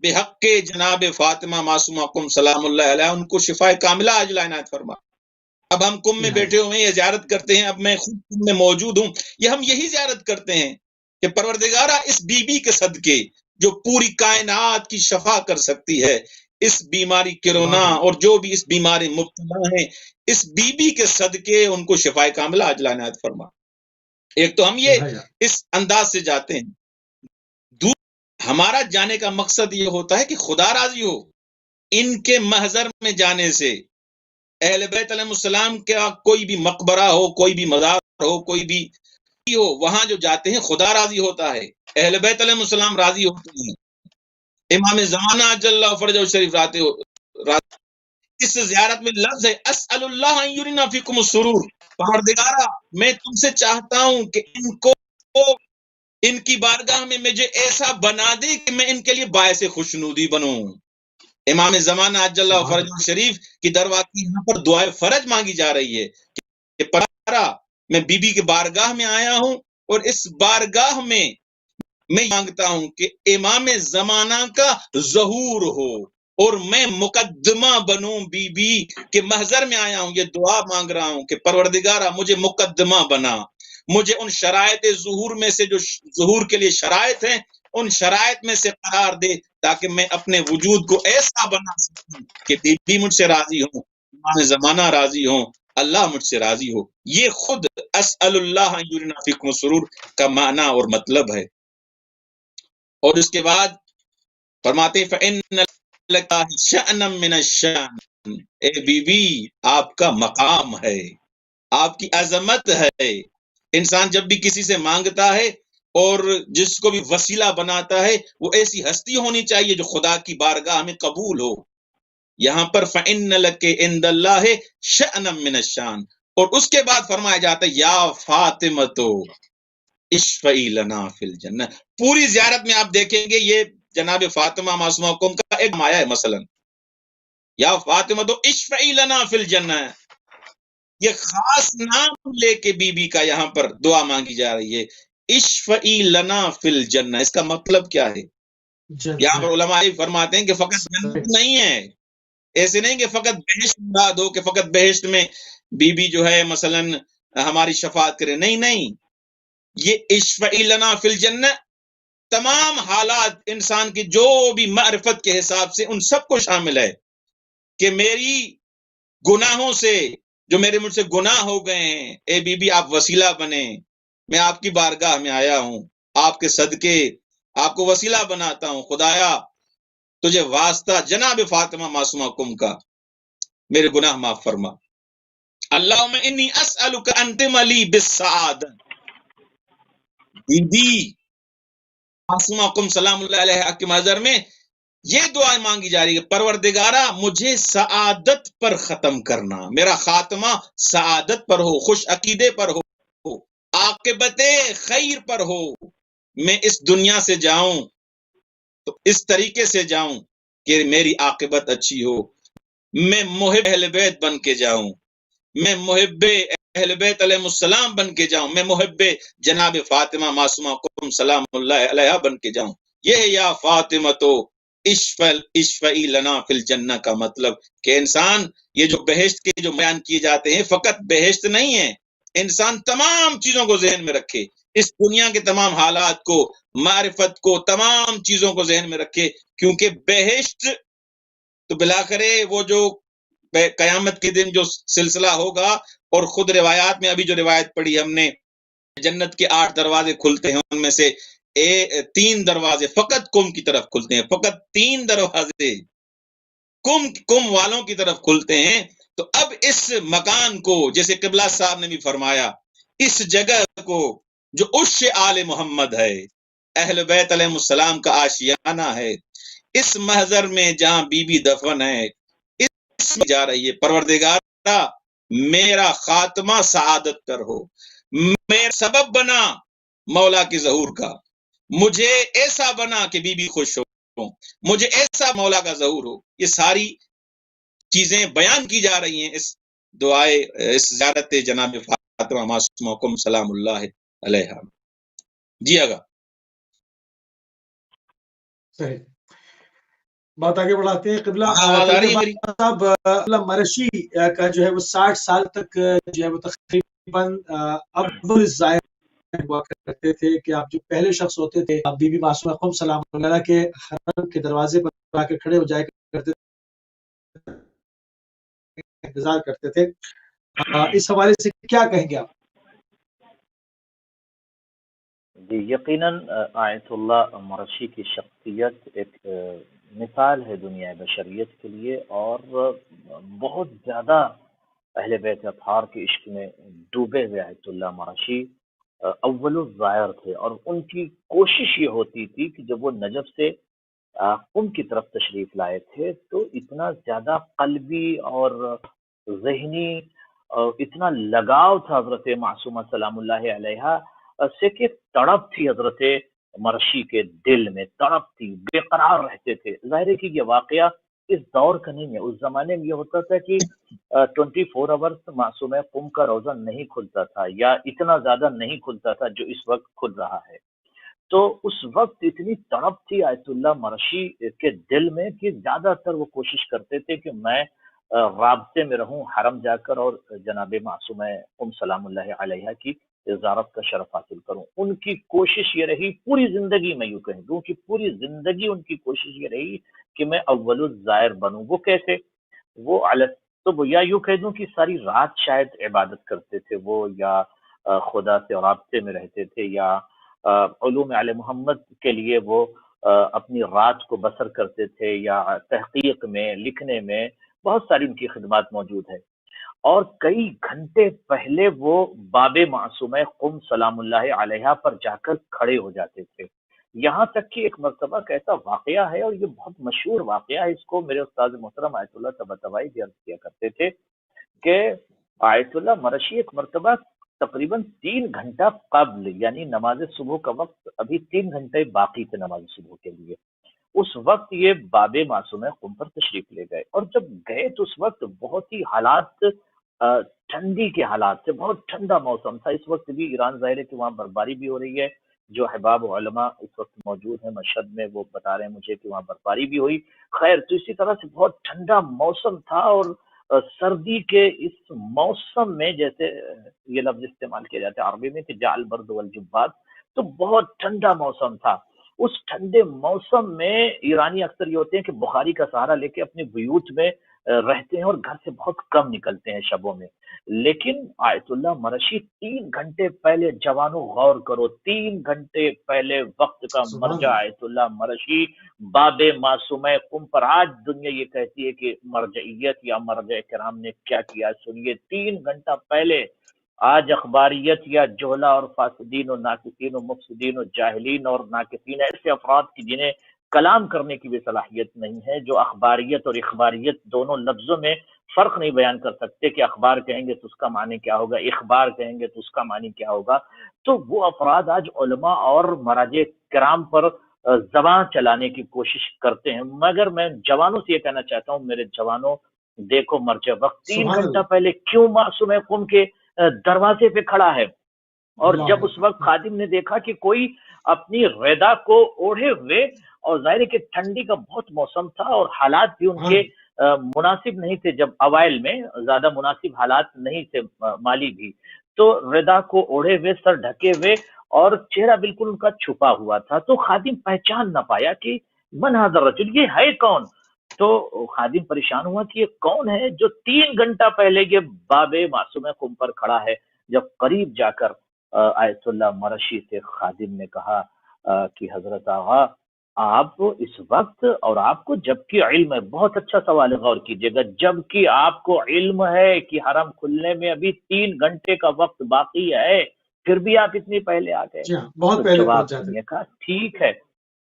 بے حق کے جناب فاطمہ معصومہ کم سلام اللہ علیہ ان کو شفا کاملہ عاجل عنایت فرما. اب ہم کم میں بیٹھے ہوئے ہیں، یہ زیارت کرتے ہیں، اب میں خود کم میں موجود ہوں، یہ ہم یہی زیارت کرتے ہیں کہ پروردگارہ اس بی بی کے صدقے جو پوری کائنات کی شفا کر سکتی ہے، اس بیماری کرونا اور جو بھی اس بیماری مبتلا ہیں، اس بی بی کے صدقے ان کو شفا کاملہ عاجل عنایت فرما. ایک تو ہم یہ اس انداز سے جاتے ہیں. ہمارا جانے کا مقصد یہ ہوتا ہے کہ خدا راضی ہو. ان کے محضر میں جانے سے اہل بیت علیہ السلام کا کوئی بھی مقبرہ ہو، کوئی بھی مزار ہو، کوئی بھی ہو، وہاں جو جاتے ہیں خدا راضی ہوتا ہے، اہل بیت علیہ السلام راضی ہوتے ہیں، امام زمانہ اجل اللہ فرجہ شریف راتے ہو. اس زیارت میں لفظ ہے اسأل اللہ ان یرنا فیکم السرور. پروردگارہ میں تم سے چاہتا ہوں کہ ان کی بارگاہ میں مجھے ایسا بنا دے کہ میں ان کے لیے باعث خوشنودی بنوں. امام زمانہ اجل اللہ فرج شریف کی درواز کی یہاں پر دعائے فرج مانگی جا رہی ہے کہ پروردگارہ میں بی بی کے بارگاہ میں آیا ہوں اور اس بارگاہ میں مانگتا ہوں کہ امام زمانہ کا ظہور ہو اور میں مقدمہ بنوں بی بی کے محضر میں آیا ہوں. یہ دعا مانگ رہا ہوں کہ پروردگارہ مجھے مقدمہ بنا، مجھے ان شرائط ظہور میں سے جو ظہور کے لیے شرائط ہیں ان شرائط میں سے قرار دے تاکہ میں اپنے وجود کو ایسا بنا سکوں کہ بی بی مجھ سے راضی ہوں، امام زمانہ راضی ہوں، اللہ مجھ سے راضی ہو. یہ خود اسأل اللہ ان یرنا فیکم السرور کا معنی اور مطلب ہے. اور اس کے بعد فرماتے فإن لک شأنا من الشأن، اے بی بی آپ کا مقام ہے، آپ کی عظمت ہے. انسان جب بھی کسی سے مانگتا ہے اور جس کو بھی وسیلہ بناتا ہے وہ ایسی ہستی ہونی چاہیے جو خدا کی بارگاہ میں قبول ہو. یہاں پر فإن لک عند اللہ شأنا من الشأن، اور اس کے بعد فرمایا جاتا ہے یا فاطمہ اشفعی لنا فی الجنہ. پوری زیارت میں آپ دیکھیں گے یہ جناب فاطمہ معصومہ قوم کا ایک مایا ہے. مثلا یا فاطمہ تو اشفعی لنا فی الجنہ، یہ خاص نام لے کے بی بی کا یہاں پر دعا مانگی جا رہی ہے. اشفعی لنا فی الجنہ، اس کا مطلب کیا ہے؟ یہاں پر علماء فرماتے ہیں کہ فقط جنت نہیں ہے، ایسے نہیں کہ فقط بہشت مراد ہو کہ فقط بہشت میں بی بی جو ہے مثلا ہماری شفاعت کرے. نہیں، یہ اشفعی لنا فی الجنہ تمام حالات انسان کی جو بھی معرفت کے حساب سے ان سب کو شامل ہے کہ میری گناہوں سے جو میرے مجھ سے گناہ ہو گئے ہیں، اے بی بی آپ وسیلہ بنے، میں آپ کی بارگاہ میں آیا ہوں، آپ کے صدقے آپ کو وسیلہ بناتا ہوں. خدایا تجھے واسطہ جناب فاطمہ معصومہ کم کا میرے گناہ معاف فرما. اللہم انی اسألک ان تملی بالسعادہ. بی بی معصومہ کم سلام اللہ علیہ کے محضر میں یہ دعا مانگی جا رہی ہے پروردگارہ مجھے سعادت پر ختم کرنا، میرا خاتمہ سعادت پر ہو، خوش عقیدے پر ہو، عاقبت خیر پر ہو. میں اس دنیا سے جاؤں تو اس طریقے سے جاؤں کہ میری عاقبت اچھی ہو. میں محب اہل بیت بن کے جاؤں، میں محب اہل بیت علیہ السلام بن کے جاؤں، میں محب جناب فاطمہ معصومہ قم سلام اللہ علیہ بن کے جاؤں. یہ ہے یا فاطمہ تو اشفعی لنا فی الجنہ کا مطلب کہ انسان یہ جو بہشت کے جو بیان کیے جاتے ہیں فقط بہشت نہیں ہے، انسان تمام چیزوں کو ذہن میں رکھے، اس دنیا کے تمام حالات کو، معرفت کو، تمام چیزوں کو ذہن میں رکھے، کیونکہ بہشت تو بلاخر وہ جو قیامت کے دن جو سلسلہ ہوگا، اور خود روایات میں ابھی جو روایت پڑھی ہم نے جنت کے 8 دروازے کھلتے ہیں، ان میں سے 3 دروازے فقط کم کی طرف کھلتے ہیں، فقط 3 دروازے کم والوں کی طرف کھلتے ہیں. تو اب اس مکان کو جیسے قبلہ صاحب نے بھی فرمایا، اس جگہ کو جو عرش آل محمد ہے، اہل بیت علیہ السلام کا آشیانہ ہے، اس محضر میں جہاں بی بی دفن ہے، اس میں جا رہی ہے، پروردگارا میرا خاتمہ سعادت کر ہو، میرا سبب بنا مولا کے ظہور کا، مجھے ایسا بنا کہ بی بی خوش ہو، مجھے ایسا مولا کا ظہور ہو۔ یہ ساری چیزیں بیان کی جا رہی ہیں اس دعائے، اس زیارت جناب فاطمہ معصومہ کم سلام اللہ علیہ۔ جی آگا صحیح بات آگے بڑھاتے ہیں۔ قبلہ آواز آ رہی ہے میری؟ صاحب مرشی کا جو ہے وہ 60 سال تک جو ہے وہ تقریباً اول الزائر ہوا کرتے تھے، کہ آپ جو پہلے شخص ہوتے تھے، آپ بی بی معصومہ قم سلام اللہ کے حرم کے دروازے پر آ کے کھڑے ہو جایا کرتے تھے، انتظار کرتے تھے۔ اس حوالے سے کیا کہیں گے آپ؟ جی یقیناً آیت اللہ مرشی کی شخصیت ایک مثال ہے دنیا بشریت کے لیے، اور بہت زیادہ اہل بیت اطہار کے عشق میں ڈوبے ہوئے آیت اللہ مرشی اول الظاہر تھے، اور ان کی کوشش یہ ہوتی تھی کہ جب وہ نجف سے قم کی طرف تشریف لائے تھے تو اتنا زیادہ قلبی اور ذہنی اور اتنا لگاؤ تھا حضرت معصومہ سلام اللہ علیہ سے، کہ تڑپ تھی حضرت مرشی کے دل میں، تڑپ تھی، بے قرار رہتے تھے۔ ظاہر ہے کہ یہ واقعہ اس دور کا نہیں ہے، اس زمانے میں یہ ہوتا تھا کہ 24 آورس معصومہ قم کا روزہ نہیں کھلتا تھا، یا اتنا زیادہ نہیں کھلتا تھا جو اس وقت کھل رہا ہے۔ تو اس وقت اتنی تڑپ تھی آیت اللہ مرشی کے دل میں کہ زیادہ تر وہ کوشش کرتے تھے کہ میں رابطے میں رہوں حرم جا کر، اور جناب معصومہ قم سلام اللہ علیہ کی زیارت کا شرف حاصل کروں۔ ان کی کوشش یہ رہی پوری زندگی، میں یوں کہہ دوں کہ پوری زندگی ان کی کوشش یہ رہی کہ میں اول الزائر بنوں۔ وہ کیسے؟ وہ تو یا یوں کہہ دوں کہ ساری رات شاید عبادت کرتے تھے وہ، یا خدا سے رابطے میں رہتے تھے، یا علوم علی محمد کے لیے وہ اپنی رات کو بسر کرتے تھے، یا تحقیق میں، لکھنے میں بہت ساری ان کی خدمات موجود ہے۔ اور کئی گھنٹے پہلے وہ باب معصومہ قم سلام اللہ علیہ پر جا کر کھڑے ہو جاتے تھے، یہاں تک کہ ایک مرتبہ کا ایسا واقعہ ہے، اور یہ بہت مشہور واقعہ ہے، اس کو میرے استاد محترم آیت اللہ طباطبائی بھی عرض کیا کرتے تھے کہ آیت اللہ مرشی ایک مرتبہ تقریباً 3 گھنٹہ قبل، یعنی نماز صبح کا وقت ابھی 3 گھنٹے باقی تھے نماز صبح کے لیے، اس وقت یہ باب معصومہ قم پر تشریف لے گئے، اور جب گئے تو اس وقت بہت ہی حالات ٹھنڈی کے حالات تھے، بہت ٹھنڈا موسم تھا۔ اس وقت بھی ایران ظاہر ہے کہ وہاں برفباری بھی ہو رہی ہے، جو احباب علماء اس وقت موجود ہیں مشہد میں وہ بتا رہے ہیں مجھے کہ وہاں برفباری بھی ہوئی۔ خیر، تو اسی طرح سے بہت ٹھنڈا موسم تھا، اور سردی کے اس موسم میں، جیسے یہ لفظ استعمال کیا جاتا ہے عربی میں کہ جاء البرد والجبات، تو بہت ٹھنڈا موسم تھا۔ اس ٹھنڈے موسم میں ایرانی اکثر یہ ہوتے ہیں کہ بخاری کا سہارا لے کے اپنے بیوت میں رہتے ہیں، اور گھر سے بہت کم نکلتے ہیں شبوں میں، لیکن آیت اللہ مرشی 3 گھنٹے پہلے، جوانوں غور کرو، 3 گھنٹے پہلے وقت کا مرجع آیت اللہ مرشی باب معصومہ قم پر۔ آج دنیا یہ کہتی ہے کہ مرجعیت یا مرجع کرام نے کیا کیا، سنیے 3 گھنٹہ پہلے آج اخباریت یا جہلا اور فاسدین و ناقصین و مفسدین و جاہلین اور ناقصین، ایسے افراد کی جنہیں کلام کرنے کی بھی صلاحیت نہیں ہے، جو اخباریت اور اخباریت دونوں لفظوں میں فرق نہیں بیان کر سکتے کہ اخبار کہیں گے تو اس کا معنی کیا ہوگا، اخبار کہیں گے تو اس کا معنی کیا ہوگا، تو وہ افراد آج علماء اور مراجع کرام پر زبان چلانے کی کوشش کرتے ہیں۔ مگر میں جوانوں سے یہ کہنا چاہتا ہوں، میرے جوانوں دیکھو مرجع وقت 3 گھنٹہ پہلے کیوں معصومہ قم کے دروازے پہ کھڑا ہے، اور جب اس وقت خادم نے دیکھا کہ کوئی اپنی ردا کو اوڑھے ہوئے، اور ظاہر ہے کہ ٹھنڈی کا بہت موسم تھا اور حالات بھی ان کے مناسب نہیں تھے، جب اوائل میں زیادہ مناسب حالات نہیں تھے مالی بھی، تو ردا کو اوڑھے ہوئے، سر ڈھکے ہوئے، اور چہرہ بالکل ان کا چھپا ہوا تھا، تو خادم پہچان نہ پایا کہ من ھذا الرجل، یہ ہے کون؟ تو خادم پریشان ہوا کہ یہ کون ہے جو 3 گھنٹہ پہلے یہ باب معصومہ قم پر کھڑا ہے۔ جب قریب جا کر آیت اللہ مرشی سے خادم نے کہا کہ حضرت آغا آپ اس وقت، اور آپ کو جبکہ علم ہے، بہت اچھا سوال ہے، غور کیجئے گا، جبکہ آپ کو علم ہے کہ حرم کھلنے میں ابھی 3 گھنٹے کا وقت باقی ہے، پھر بھی آپ اتنی پہلے آ گئے، جی ہاں، بہت تو پہلے جواب پہنچ جاتے سنیے، کہا ٹھیک ہے،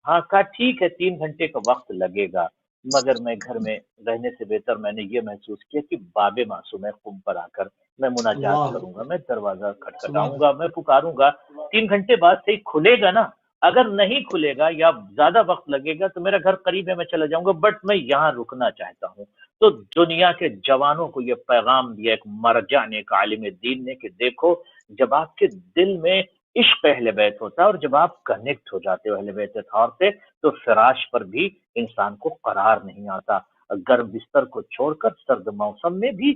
ہاں کہا ٹھیک ہے 3 گھنٹے کا وقت لگے گا، مگر میں گھر میں رہنے سے بہتر میں نے یہ محسوس کیا کہ باب معصوم قم پر آ کر میں مناجات اللہ کروں گا، میں دروازہ سبحان کھٹکھٹاؤں گا، میں پکاروں گا، 3 گھنٹے بعد سے ہی کھلے گا نا، اگر نہیں کھلے گا یا زیادہ وقت لگے گا تو میرا گھر قریب ہے، میں چلا جاؤں گا، بٹ میں یہاں رکنا چاہتا ہوں۔ تو دنیا کے جوانوں کو یہ پیغام دیا ایک مرجع نے، ایک عالم دین نے، کہ دیکھو جب آپ کے دل میں عشق اہل بیت ہوتا ہے اور جب آپ کنیکٹ ہو جاتے ہو اہل بیت اطہار سے، تو فراش پر بھی انسان کو قرار نہیں آتا، گرم بستر کو چھوڑ کر سرد موسم میں بھی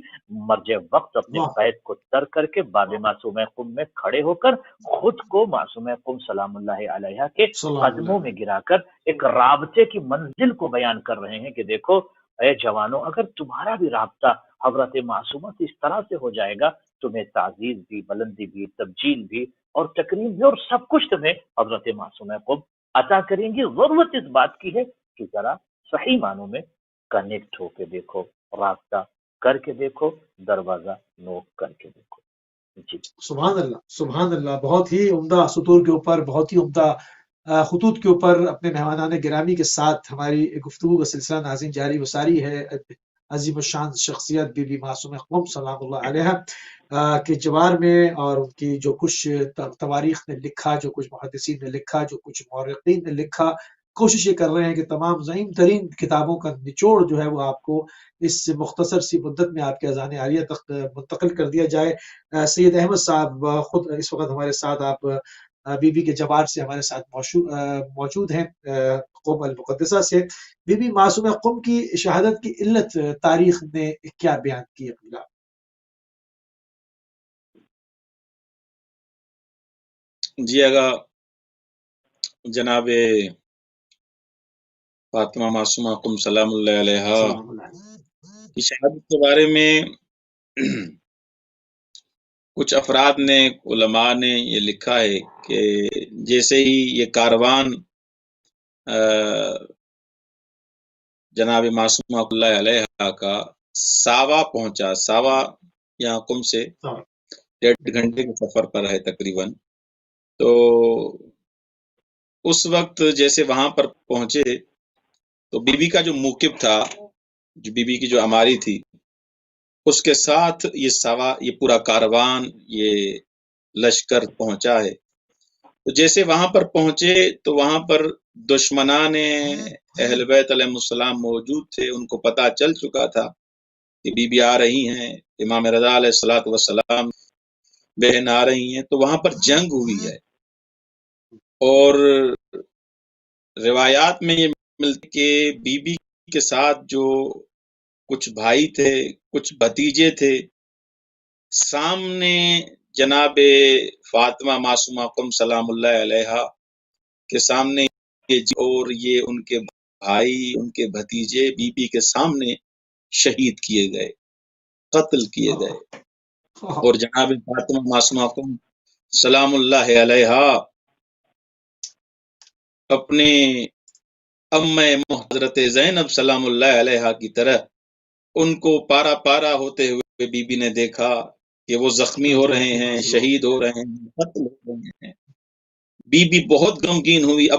مرجع وقت اپنے واہ بیت کو ترک کر کے باب معصوم قم میں کھڑے ہو کر خود کو معصوم قم سلام اللہ علیہ کے سلام قدموں اللہ میں گرا کر ایک رابطے کی منزل کو بیان کر رہے ہیں کہ دیکھو اے جوانوں، اگر تمہارا بھی رابطہ حضرت معصومہ سے اس طرح سے ہو جائے گا، تمہیں تعزیز بھی، بلندی بھی، تبجیل بھی اور تکریم بھی اور سب کچھ تمہیں حضرت معصوم قم عطا کریں گی۔ ضرورت اس بات کی ہے کہ ذرا صحیح معنوں میں کنیکٹ ہو کے دیکھو، رابطہ کر کے دیکھو، دروازہ نوک کر کے دیکھو۔ جی سبحان اللہ، سبحان اللہ، بہت ہی عمدہ سطور کے اوپر، بہت ہی عمدہ خطوط کے اوپر اپنے مہمانان گرامی کے ساتھ ہماری گفتگو کا سلسلہ ناظرین جاری و ساری ہے۔ عظیم الشان شخصیت بی بی معصومہ قم سلام اللہ علیہ کے جوار میں، اور ان کی جو کچھ تواریخ نے لکھا، جو کچھ محدثین نے لکھا، جو کچھ مورخین نے لکھا، کوشش یہ کر رہے ہیں کہ تمام ضخیم ترین کتابوں کا نچوڑ جو ہے وہ آپ کو اس مختصر سی مدت میں آپ کے اذان عالیہ تک منتقل کر دیا جائے۔ سید احمد صاحب خود اس وقت ہمارے ساتھ، آپ بی بی کے جوار سے ہمارے ساتھ موجود ہیں، قم المقدسہ سے۔ بی بی معصومہ قم کی شہادت کی علت تاریخ نے کیا بیان کی ہے؟ جی اگر جناب فاطمہ معصومہ قم سلام اللہ علیہ سلام اللہ کی شہادت کے بارے میں کچھ افراد نے، علماء نے یہ لکھا ہے کہ جیسے ہی یہ کاروان جناب معصومہ اللہ علیہ کا ساوا پہنچا، ساوا یہاں قم سے 1.5 گھنٹے کے سفر پر ہے تقریباً، تو اس وقت جیسے وہاں پر پہنچے تو بی بی کا جو موقف تھا، جو بی بی کی جو اماری تھی، اس کے ساتھ یہ ساوا، یہ پورا کاروان، یہ لشکر پہنچا ہے۔ تو جیسے وہاں پر پہنچے تو وہاں پر دشمنان اہل بیت علیہ السلام موجود تھے، ان کو پتہ چل چکا تھا کہ بی بی آ رہی ہیں، امام رضا علیہ الصلوۃ والسلام بہن آ رہی ہیں، تو وہاں پر جنگ ہوئی ہے۔ اور روایات میں یہ ملتی کہ بی بی کے ساتھ جو کچھ بھائی تھے، کچھ بھتیجے تھے، سامنے جناب فاطمہ معصومہ قم سلام اللہ علیہ کے سامنے، اور یہ ان کے بھائی، ان کے بھتیجے بی بی کے سامنے شہید کیے گئے، قتل کیے گئے۔ اور جناب فاطمہ معصومہ قم سلام اللہ علیہ اپنے حضرت زینب سلام اللہ علیہ کی طرح ان کو پارا پارا ہوتے ہوئے بی بی نے دیکھا کہ وہ زخمی ہو رہے ہیں، شہید ہو رہے ہیں، قتل ہو رہے ہیں۔ بی بی بہت غمگین ہوئی۔ اب